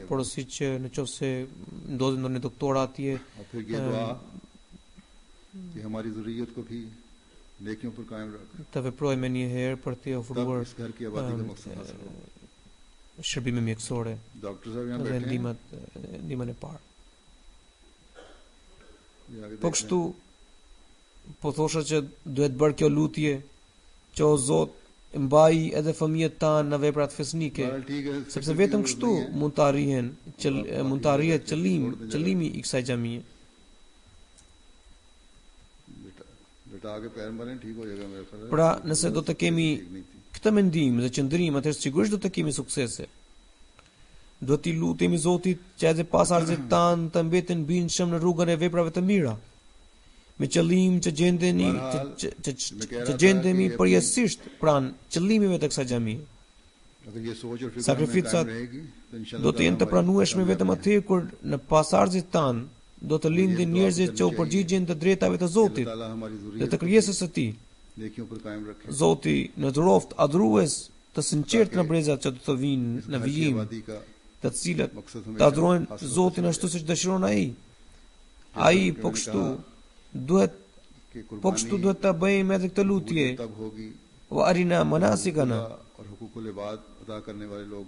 porosi që në qoftë se ndodhi ndonjë doktor atje और फिर ये दुआ कि हमारी ज़ुर्रियत को भी नेकियों पर कायम रख, të veprojmë një herë për t'i तब ofruar इस घर की आबादी का मकसद हासिल होगा। shërbime mjekësore डॉक्टर साहब यहाँ dhe बैठे हैं, ndihmën e parë. ये आगे Po देख kështu po thosha që duhet bërë kjo lutje që o Zot mbaj edhe fëmijët tanë në veprat fesnike, बहरहाल ठीक है, sepse vetëm kështu mund të arrihet qëllimi i kësaj xhamie. बेटा आगे पैर मारें ठीक हो जाएगा मेरे ख्याल। Pra, nëse do të kemi ठीक नहीं थी। këtë mendim dhe qëndrim, atëherë sigurisht do të kemi suksese. Duhet t'i lutemi Zotit që edhe pasardhësit tanë të mbeten bindshëm në rrugën e veprave të mira, me qëllim që gjendemi përjetësisht pranë qëllimeve të kësaj xhamie. अगर ये सोच और फिक्र Sakrificat में कायम रहेगी, तो इंशाअल्लाह do të jenë të pranueshme vetëm atëherë kur në pasardhësit tanë do të lindin njerëzit që u përgjigjen të drejtave të Zotit ताला हमारी dhe ज़ुर्रियत të krijesës së Tij. नेकियों पर कायम रखे। Zoti në dhuroft adhurues të sinqert në brezat që do të vinë इस në घर की vijim, आबादी का të cilët मकसद të adhurojnë Zotin ashtu siç dëshiron ai. Ai po kështu duhet ta bëjmë edhe këtë lutje. तब होगी Wa arina manasikana. और हुकूकुल इबाद अदा करने वाले लोग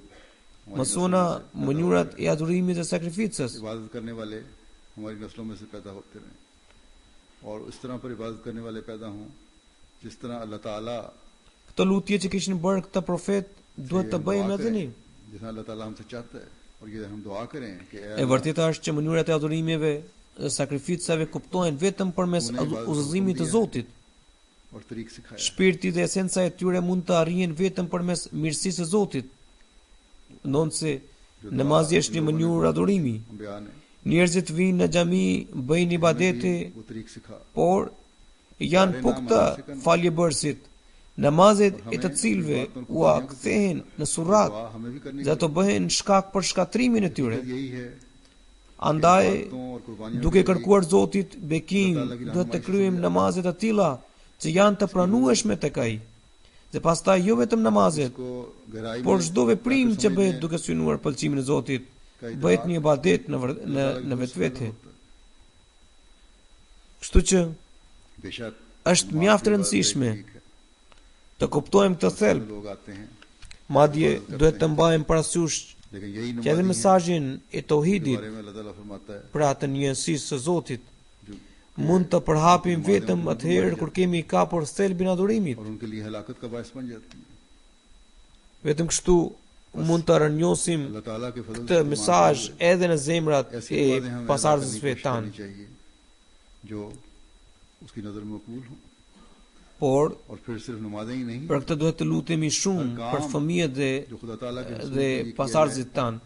Mësona mënyrat e adhurimit dhe sakrificës. इबादत करने वाले हमारी नस्लों में से पैदा होते रहे और इस तरह पर इबादत करने वाले पैदा हों जिस तरह अल्लाह ताला Këtë lutje që kishin bërë këta profet duhet të bëjmë edhe ne. जितना अल्लाह ताला हमसे चाहता है और ये हम दुआ करें कि E vërteta është që mënyrat e adhurimeve dhe sakrificave kuptohen vetëm përmes udhëzimit të Zotit. और तरीक सिखाया Shpirti dhe esenca e tyre mund të arrihen vetëm përmes mirësisë së Zotit. Ndonse namazi është një mënyrë adhurimi. अंबिया ने Njerëzit vinë në xhami, bëjnë ibadete, वो तरीक सिखा por janë po këta faljebërësit, namazet e të cilve ua kthehen në surrat, दुआ हमें भी करनी dhe ato bëhen shkak për shkatrimin e tyre. चाहिए। यही है Andaj, और कुर्बानियों duke kërkuar Zotit bekim, do të kryejmë namazet e tilla që janë të pranueshme tek Ai. Dhe pastaj jo vetëm namazet, को गहराई por çdo veprim që bëhet duke synuar pëlqimin e Zotit, bëhet një ibadet në vetvete. Kështu që बेशक është mjaft e rëndësishme të kuptojmë këtë thelb. लोग आते हैं Madje duhet të mbajmë parasysh लेकिन यही që edhe mesazhin e tauhidit बारे में अल्लाह ताला फरमाता है pra të njësisë së Zotit mund të përhapim vetëm atëherë kur kemi kapur thelbin e adhurimit. और उनके लिए हलाकत का बायस बन जाती है। Vetëm kështu mund të rënjosim अल्लाह ताला के फजल këtë mesazh edhe në zemrat ऐसी e बातें हमें pasardhësve कोशिश tanë. करनी चाहिए जो उसकी नजर में मकबूल हो। Por और फिर सिर्फ नमाजें ही नहीं për këtë duhet të lutemi shumë për fëmijët जो खुदा ताला के रसूल dhe के लिए किया pasardhësit है, tanë,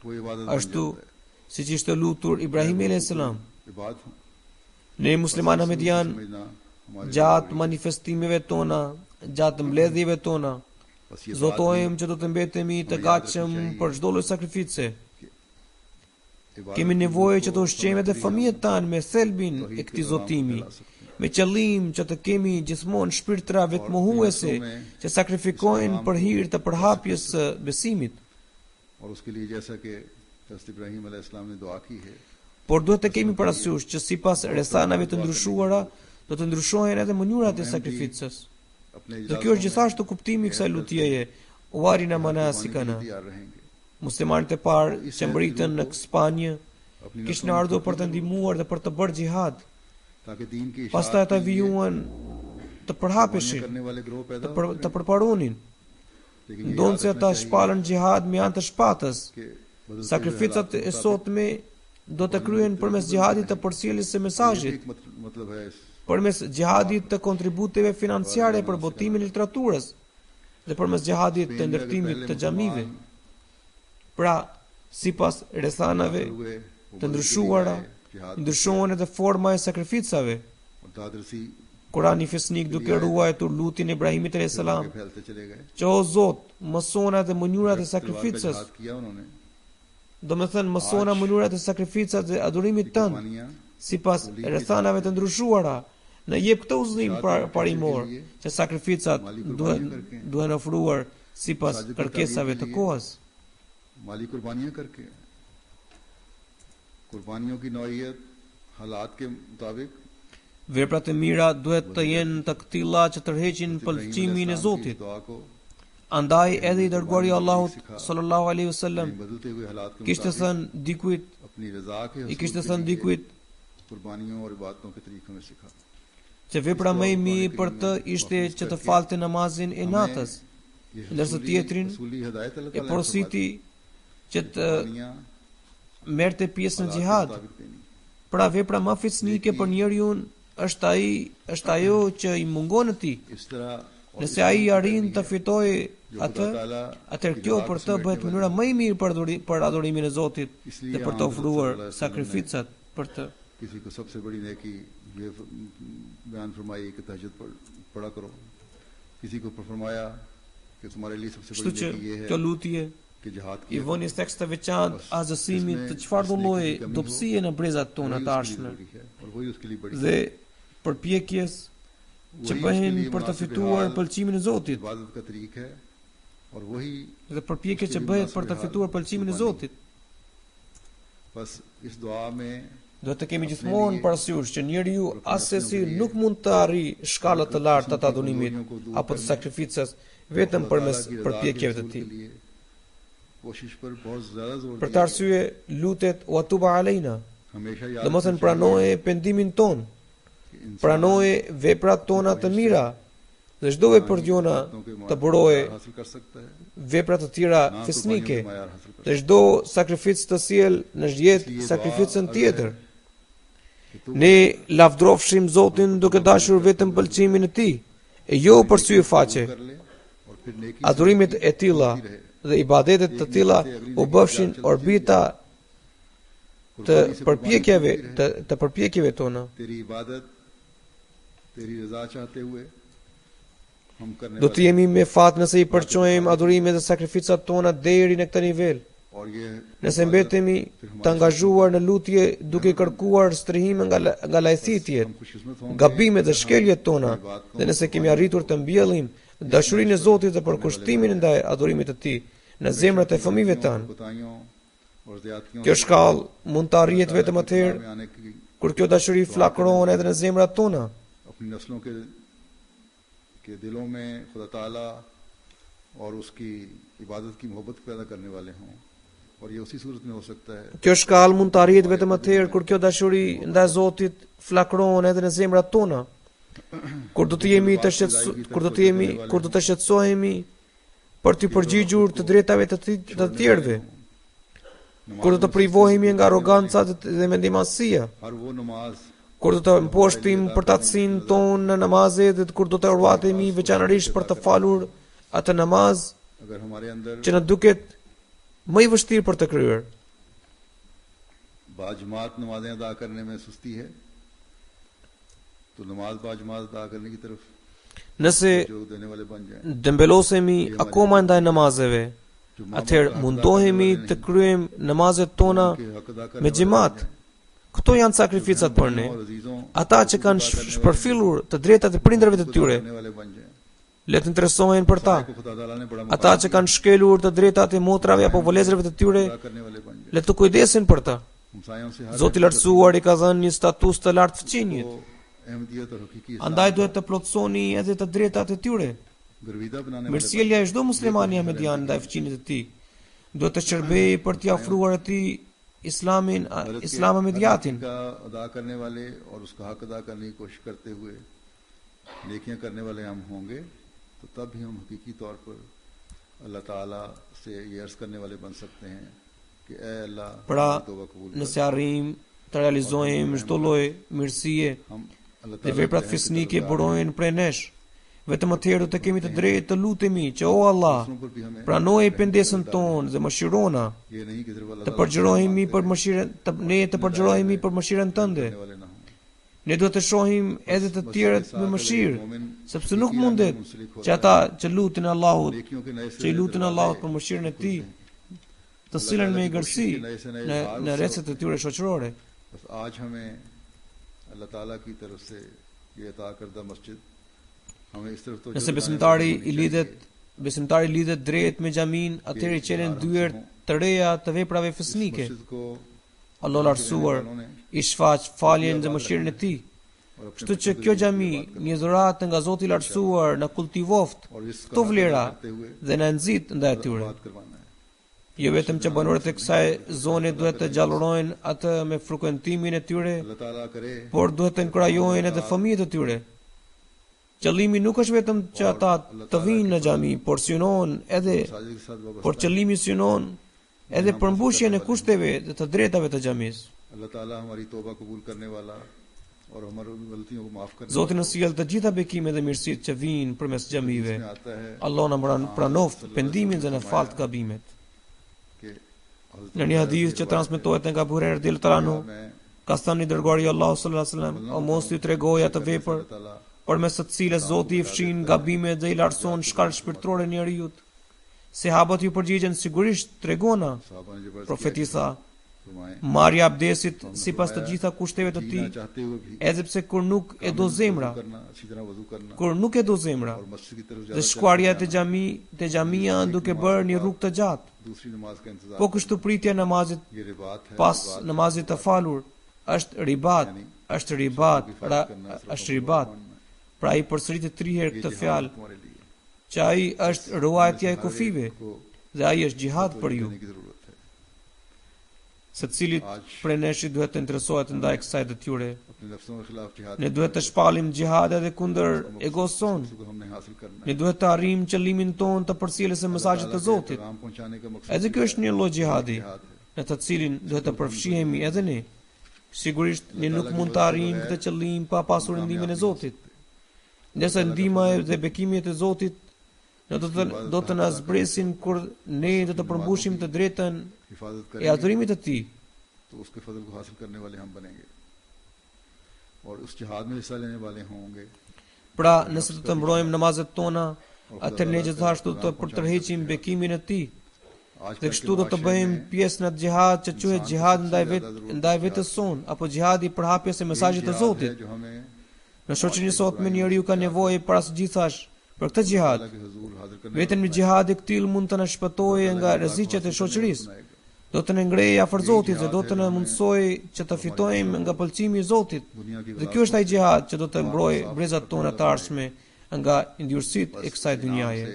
वो इबादत बन ashtu जाता है। siç ishte lutur Ibrahimi alayhis salam. इबादत हो Ne muslimanë median समझना हमारे gjatë manifestimeve tona, gjatë mbledhjeve tona, बस ये zotojmë që do të mbetemi të gatshëm për çdo lloj sakrifice. इबादत Kemi nevojë që të ushqejmë edhe fëmijët tanë me thelbin e këtij zotimi, me qëllim që të kemi gjithmonë shpirtra vetmohuese që sakrifikojnë për hir të përhapjes së besimit. और उसके लिए जैसा कि हज़रत इब्राहीम अलैहिस्सलाम ने दुआ की है Por duhet të kemi parasysh që sipas rrethanave të ndryshuara, do të ndryshohen edhe mënyrat e sakrificës. अपने Dhe kjo është gjithashtu kuptimi i kësaj lutjeje, warina manasikana. तैयार रहेंगे Muslimanët e parë që mbritën në Spanjë अपनी kishin ardhur për të ndihmuar dhe për të bërë xhihad. ताकि दीन की Pastaj ata vijuan të përhapeshin, करने वाले ग्रोह पैदा të përparonin. लेकिन ये Ndonë se याद ata रखना चाहिए shpalën xhihad me anë të shpatës. कि बदलते Sakrificat हुए e sotme do të kryen përmes xhihadit të përcjelljes së mesazhit, एक मतलब है përmes xhihadit të kontributeve financiare për botimin e literaturës dhe përmes xhihadit të ndërtimit të xhamive. Pra, sipas rrethanave हुए të ndryshuara, ndryshohen edhe forma e sakrificave. और दादरसी Kurani fesnik duke ruajtur lutin e Ibrahimit alayhis salam, फैलते चले गए që o Zot, mësona dhe mënyrat e sakrificës, जिहाद किया उन्होंने do me thënë mësona mënyrat e sakrificës dhe adhurimit tënd, कुर्बानियां sipas rrethanave të ndryshuara. Në jep këtë udhëzim parimor që sakrificat duhen ofruar sipas kërkesave të kohës. माली कुर्बानियां करके कुर्बानियों की नौइयत हालात के मुताबिक Veprat e mira duhet të jenë të këtilla që tërheqin pëlqimin e Zotit. दुआ को Andaj edhe i dërguari i Allahut sallallahu alaihi wasallam बदलते हुए हालात के kishte मुताबिक thënë dikujt, अपनी रजा के i हसूल kishte के thënë लिए dikujt कुर्बानियों और इबादतों के तरीकों में सिखा që vepra më e mirë për të ishte që të falte namazin e natës, ये ndërsa tjetrin रसूली हिदायत अल्लाह e ताला ने porositi që të कुर्बानियां merrte pjesë në हालात के xhihad. मुताबिक देनी। Pra vepra më fisnike për njeriu është ajo që i mungon atij. इस तरह और Nëse ai arrin të fitojë atë, atëherë kjo për të bëhet mënyra më e mirë për adhurimin e Zotit dhe për të ofruar sakrificat për të. किसी को सबसे बड़ी नेकी ये बयान फरमाई कि तहज्जुद पढ़ा करो, किसी को फरमाया कि तुम्हारे लिए सबसे Kështu बड़ी që नेकी ये है kjo lutje कि जिहाद i किया vënë tekst të veçantë azdësimit të çfarë do lloji dobësie në brezat tona të ardhshme और वही उसके लिए बड़ी dhe përpjekjes që bëhen për të fituar pëlqimin e Zotit इबादत का तरीक है और वही dhe përpjekjes që bëhet për të fituar pëlqimin e Zotit. बस इस दुआ में Duhet të kemi gjithmonë parasysh që njeriu asesi nuk mund të arrijë shkalla të lartë të adhurimit apo të sakrificës vetëm përmes përpjekjeve të tij. कोशिश पर बहुत ज्यादा जोर Për të arsye lutet wa tuba alejna, हमेशा याद domethënë pranoje pendimin ton, pranoje veprat tona të mira, Dhe çdo vepër jona të burojë हासिल कर सकता है, vepra të tjera ना fisnike कुर्बानियों के मायार हासिल कर dhe çdo sakrificë të sjell në jetë sakrificën tjetër. Ne lavdrofshim Zotin duke dashur vetëm pëlqimin e Tij, e jo për sy e faqe. कर ले और फिर नेकी Adhurimet e tilla dhe ibadetet të tilla u bëfshin orbita të përpjekjeve tona. तेरी इबादत तेरी रजा चाहते हुए हम करने Do të jemi me fat nëse i përçojmë adhurimet dhe sakrificat tona deri në këtë nivel. और ये Nëse mbetemi të angazhuar në lutje duke kërkuar strehim nga lajthitjet, खुशकिस्मत हों gabimet dhe shkeljet tona, dhe nëse kemi arritur të mbjellim dashurinë e Zotit dhe përkushtimin ndaj adhurimit të Tij në zemrat e fëmijëve tanë. कोताहियों और ज्यादतियों Kjo shkallë mund të arrihet vetëm atëherë में आने की kur kjo dashuri flakërohen edhe në zemrat tona. अपनी नस्लों के दिलों में खुदा ताला और उसकी इबादत की मोहब्बत पैदा करने वाले हों, और ये उसी सूरत में हो सकता है Kjo shkallë mund të arrihet vetëm atëherë kur kjo dashuri ndaj Zotit flakërohen edhe në zemrat tona. Kur do të shqetësohemi për të përgjigjur të drejtave të tjerëve, kur do të privohemi nga arroganca dhe mendimasia, हर वो नमाज kur do të mposhtim për tatësinë tonë në namaze dhe kur do të urratemi veçanërisht për të falur atë namaz अगर हमारे अंदर që na duket më i vështirë për të kryer. बाजमात नमाजें अदा करने में सुस्ती है, तो नमाज बाजमात अदा करने की तरफ Nëse जो देने वाले बन जाएं, dembelosemi akoma ndaj namazeve, atëherë mundohemi të kryejmë namazet tona कि हक अदा me करने xhamat. Këto janë sakrificat për ne. और अजीजों Ata që kanë shpërfillur të drejtat e prindërve të tyre, करने वाले बन जाएं। le të interesohen për ta. को खुदा ताला ने बड़ा Ata që kanë shkelur të drejtat e motrave apo vëllezërve të tyre, अदा करने वाले बन जाएं। le të kujdesin për ta. हमसायों से हर Zoti i lartësuar i ka dhënë një status të lartë fëmijët. को अहमदियत और हकीकी Andaj duhet të plotësoni edhe të drejtat e tyre. गर्विदा बनाने वाले Mirësjellja e çdo muslimani ahmedian ndaj fëmijëve të tij duhet të shërbejë për t'i ofruar atij Islam ahmediatin. का अदा करने वाले और उसका हक अदा करने की कोशिश करते हुए नेकियां करने वाले हम होंगे, तो तब ही हम हकीकी तौर पर अल्लाह ताला से ये अर्ज करने वाले बन सकते हैं कि ए अल्लाह Pra, हमारी तौबा कबूल कर। nëse arrijm të realizojmë çdo lloj mirësie हम अल्लाह dhe ताला veprat fisnike burojnë prej nesh, vetëm atëherë do të kemi të drejtë të lutemi që o Allah, पर भी हमें pranoje pendesën tonë dhe mëshirona, ये नहीं कि सिर्फ të अल्लाह përgjërohemi për mëshirën, ne të përgjërohemi për mëshirën tënde. करने वाले ना हों। Ne duhet të shohim edhe të tjerët me mëshirë, sepse nuk mundet që ata që lutin Allahut, नेकियों के नए që i lutin Allahut për mëshirën e Tij, të sillen me egërsi në rrethet e tyre shoqërore. बस आज हमें अल्लाह ताला की तरफ से ये अता करदा मस्जिद हमें इस तरफ तो Nëse besimtari lidhet drejt me xhamin, atëherë i qelen dyert të reja të veprave fisnike. मस्जिद को Allah lartësuar i shfaq faljen dhe mëshirën e Tij. Kështu që kjo xhami, një dhuratë nga Zoti i lartësuar, na kultivoft और इस këto vlera dhe na nxit ndaj tyre. बात करवाना है। Jo vetëm që banorët e kësaj zone duhet të gjallërojnë atë me frekuentimin e tyre, अल्लाह ताला करे por duhet të inkurajojnë edhe fëmijët e tyre. Qëllimi nuk është vetëm që ata të vinë në xhami, por synon edhe Sajid के साथ वाबस्ता por qëllimi synon edhe përmbushjen e kushteve dhe të drejtave të xhamisë. अल्लाह ताला हमारी तौबा कबूल करने वाला और हमारी गलतियों को माफ करने Zoti na sjell të gjitha bekimet dhe mirësitë që vijnë përmes xhamive. में आता है Allah na pranoft pendimin dhe na falt gabimet. कि हज़रत Në një hadith që transmetohet nga Abu Huraira radhiyallahu anhu, मैं ka thënë dërguari i Allahut sallallahu alaihi wasallam, o mos ju tregoj atë vepër अल्लाह ताला përmes së cilës Zoti i fshin gabimet dhe i lartëson shkallë shpirtërore njeriu. Sahabët ju përgjigjen sigurisht, tregona. साहबा ने जबरदस्ती Profeti tha, फरमाए marrja abdesit sipas të gjitha kushteve të tij, जीना चाहते हुए भी edhe pse kur nuk e do zemra, करना अच्छी तरह वजू करना kur nuk e do zemra, और मस्जिद की तरफ dhe ज्यादा shkuarja te xhamia duke bërë një rrugë të gjatë. दूसरी नमाज का इंतजार Po kështu pritja e namazit ये रिबात है pas namazit të falur është ribat, është ribat. Pra ai përsëritet 3 herë këtë fjalë, हमारे लिए që ai është ruajtja e kufive को dhe ai është xhihad për ju. करने की जरूरत है Secilit prej nesh duhet të interesohet ndaj kësaj detyre. अपने नफ्सों के खिलाफ जिहाद Ne duhet të shpallim gjihad edhe kundër egos son. को हमने हासिल करना Ne duhet të arrijmë qëllimin ton të përcjelljes së mesazhit të Zotit. पैगाम पहुंचाने का मकसद Edhe ky është një lloj gjihadi, जिहाद है। në të cilin duhet të përfshihemi edhe ne. Sigurisht, ne nuk mund të arrijmë këtë qëllim pa pasur ndikimin e Zotit. Ndërsa ndihma dhe bekimet e Zotit do të na zbresin kur ne do të përmbushim të drejtën हिफाजत e करेंगे adhurimit të Tij. तो उसके फजल को हासिल करने वाले हम बनेंगे और उस जिहाद में हिस्सा लेने वाले होंगे। Pra, nëse do të mbrojmë namazet tona, atëherë ne gjithashtu të përtërheqim bekimin e Tij. आज Dhe kështu do të bëjmë pjesë në atë gjihad që quhet gjihad ndaj vetes son, apo gjihadi për hapjes së mesazhit të Zotit. जो हमें Në shoqërinë sotme njeriu ka nevojë para së gjithash për këtë gjihad. अल्लाह के हुजूर हाजिर करने Vetëm një gjihad i këtill mund të na shpëtojë nga rreziqet e shoqërisë. Do të na ngrejë afër Zotit dhe do të na mundsojë që të fitojmë nga pëlqimi i Zotit. दुनिया की Dhe ky është ai gjihad që do të mbrojë brezat tona të ardhshme nga ndjurësitë e kësaj dynjaje.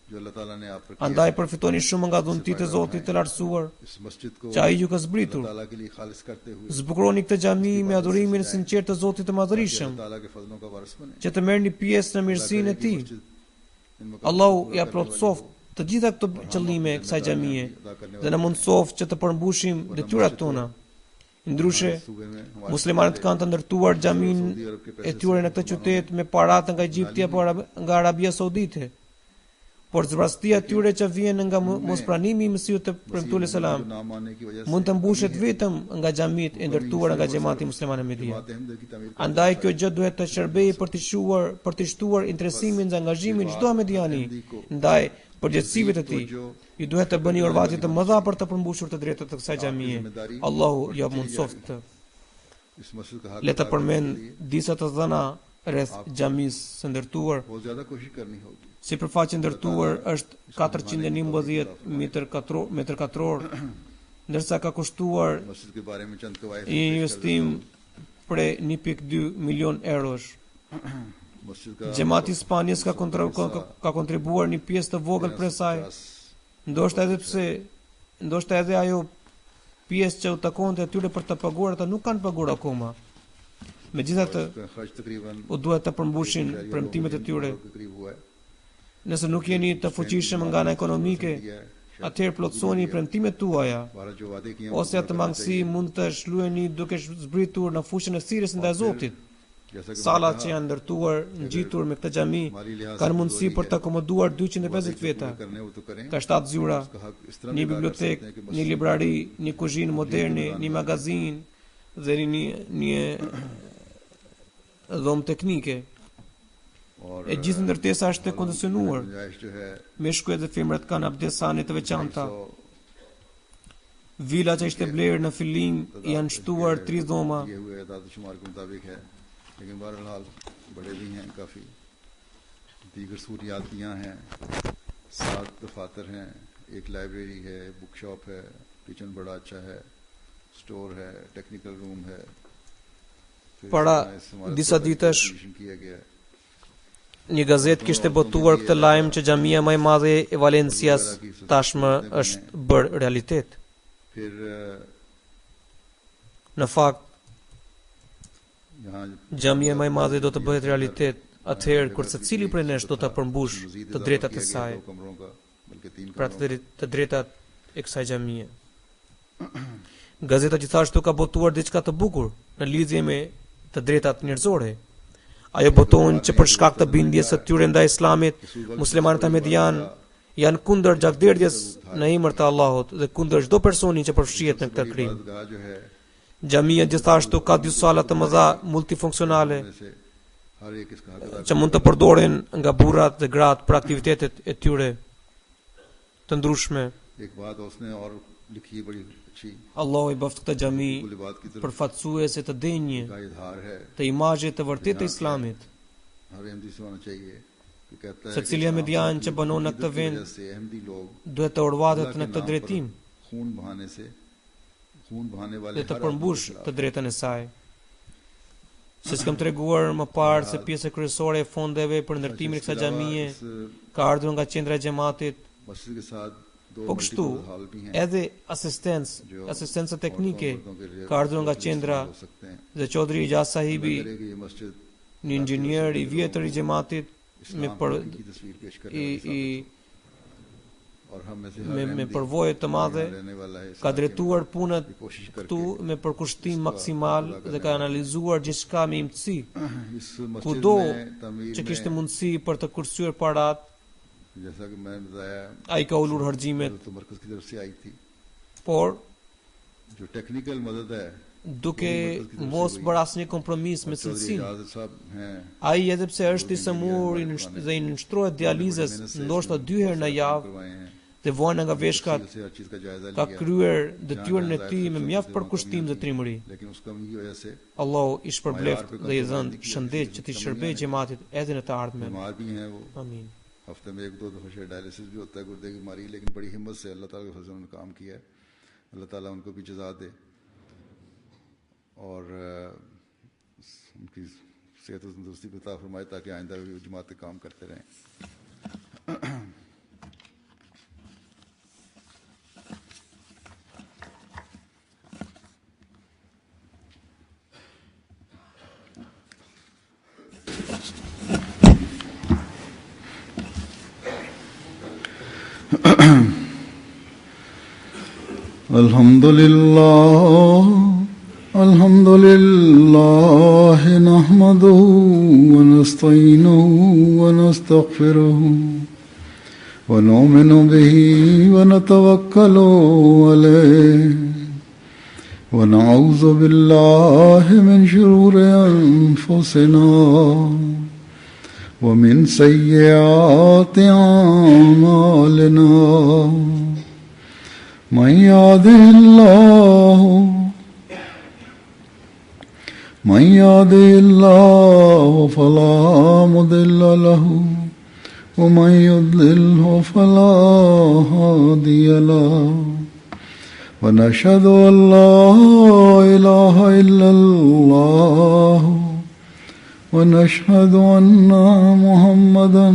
जो अल्लाह ताला ने आप पर Andaj përfitoni shumë nga dhuntitë e Zotit të lartësuar, इस मस्जिद को që ai ju ka zbritur. ताला के लिए खालिस करते हुए Zbukuroni këtë xhami me adhurimin e sinqertë të Zotit të Madhërisëm, ताला के फजलों का वारिस बने। që të merrni pjesë në mirësinë e Tij. Allahu ja plotësoft të gjitha këto qëllime e kësaj xhamie dhe na mundsoft që të përmbushim detyrat tona. Ndryshe, muslimanët kanë të ndërtuar xhamin e tyre në këtë qytet me paratë nga Egjipti apo nga Arabia Saudite. Por zbrastia e tyre që vjen nga mospranimi i Mesihut të premtuar selam ना मानने की वजह से mund të mbushet vetëm nga xhamit e ndërtuara nga xhamati musliman e Medina. Ahmad की तमीर Andaj kjo gjë duhet të shërbejë për të shtuar interesimin dhe angazhimin çdo ahmediani ndaj përgjegjësive të tij. Ju duhet të bëni orvati të mëdha për të përmbushur të drejtat të kësaj xhamie. Allahu ja mundsoft të. इस मस्जिद का हक Le të përmend disa të dhëna rreth xhamisë së ndërtuar. बहुत ज्यादा कोशिश करनी होगी। Sipërfaqja e ndërtuar është 411 metër katror, ndërsa ka kushtuar मस्जिद के बारे में चंद कवायद një investim prej 1.2 milion eurosh. मस्जिद का Xhamati i Spanjës ka kontribuar një pjesë të vogël prej saj, ndoshta edhe ajo pjesë që u takonte atyre për të paguar ata nuk kanë paguar akoma. Megjithatë, खर्च तकरीबन u duhet të përmbushin premtimet e tyre. के करीब हुआ है। Nëse nuk jeni të fuqishëm nga ana ekonomike, atëherë plotësoni premtimet tuaja, Bharat जो वादे किए ose atë mangësi mund të shluheni duke zbritur në fushën e thirrjes ndaj Zotit. जैसा कि Sallat që janë ndërtuar, ngjitur me këtë xhami, kanë mundësi për të akomoduar 250 veta. करने वो तो करें Ka 7 zyra, उसका हक इस तरह një अदा कर bibliotek, सकते हैं कि një librari, një kuzhinë moderne, një magazin dhe një dhomë teknike. और E gjithë ndërtesa është e kondicionuar. गुंजाइश जो है Meshkujt dhe femrat kanë abdesane të veçanta. Vila që ishte blerë në fillim janë shtuar 3 dhoma. ये हुए दाद शुमार के मुताबिक है, लेकिन बहरहाल बड़े भी हैं काफ़ी। दीगर सहूलियातियाँ हैं, 7 दफातर हैं, एक लाइब्रेरी है, बुक शॉप है, किचन बड़ा अच्छा है, स्टोर है, टेक्निकल रूम है। फिर Para इस इमारत disa को ditash एक्सटेंशन किया गया है। një gazetë kishte botuar këtë lajm që xhamia më e madhe e Valencias tashmë është bërë realitet. फिर Në fakt, यहाँ xhamia më e madhe do të bëhet realitet atëherë kur secili prej nesh do ta përmbush të drejtat e saj, कमरों का बल्कि 3 pra të drejtat e kësaj xhamie. Gazeta gjithashtu ka botuar diçka të bukur në lidhje me të drejtat njerëzore. Ajo boton që për shkak të bindjes së tyre ndaj Islamit, muslimanët ahmedian janë kundër gjakderdhjes në emër të Allahut dhe kundër çdo personi që përfshihet në këtë krim. ईदगाह जो है Xhamia gjithashtu ka dy salla të mëdha multifunksionale में से हर एक इसका हक अदा që mund të përdoren nga burrat dhe gratë për aktivitetet e tyre të ndryshme. एक बात उसने और लिखी है बड़ी अच्छी, Allahu i bëft këtë xhami कुल बात की तरफ përfaqësuese të denjë का इजहार है, të imazhit të vërtetë të Islamit. हर अहमदी से होना चाहिए कि कहता है Secili ahmedian që banon në këtë vend से अहमदी लोग duhet të urvatet në këtë drejtim खून बहाने वाले dhe të हर përmbush आदमी के të drejtën e saj. Siç kam treguar më parë se pjesë kryesore e fondeve për ndërtimin e kësaj xhamie इस ka ardhur nga qendra e xhamatit, मस्जिद के साथ Po kështu, edhe asistenca teknike ka ardhur nga qendra dhe Chaudhry Ijaz sahibi, një inxhinier i vjetër i xhamatit me përvojë të madhe, ka drejtuar punët këtu me përkushtim maksimal dhe ka analizuar gjithçka me imtësi. Kudo që kishte mundësi për të kursyer parat, ai ka ulur harxhimet, por duke mos bërë asnjë kompromis me cilësinë. Ai edhe pse është i sëmur dhe i nështrohet dializës ndoshta 2 herë në javë dhe vojnë nga veshkat, ka kryer detyrën e tij me mjaft përkushtim dhe trimëri. Allahu i shpërbleft dhe i dhënë shëndet që t'i shërbejë xhamatit edhe në të ardhmen. Amin. हफ्ते में 1-2 दफा शायद डायलिसिस भी होता है गुर्दे की बीमारी, लेकिन बड़ी हिम्मत से अल्लाह ताला के फजल में काम किया है। अल्लाह ताला उनको भी जज़ा दे और उनकी सेहत और तंदुरुस्ती पे अता फरमाए ताकि आइंदा भी जमात पे काम करते रहें। الحمد لله نحمده ونستعينه ونستغفره ونؤمن به ونتوكل عليه ونعوذ بالله من شرور أنفسنا ومن سيئات أعمالنا من يهده الله فلا مضل له ومن يضلله فلا هادي له ونشهد أن لا إله إلا الله ونشهد أن محمدا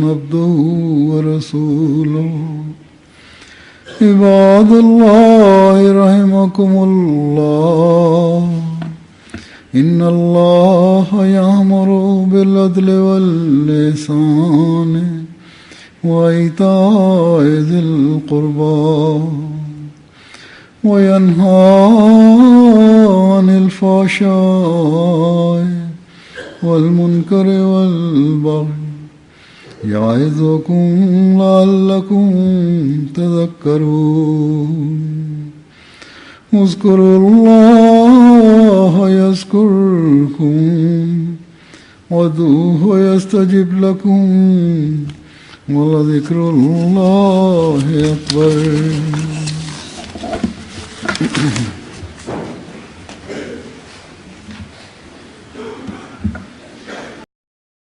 عبده ورسوله عباد الله رحمكم الله إن الله يأمر بالعدل والإحسان وإيتاء ذي القربى وينهى عن الفحشاء والمنكر والبغي يعظكم لعلكم تذكرون اذكروا الله يذكركم وادعوه يستجب لكم ولذكر الله أكبر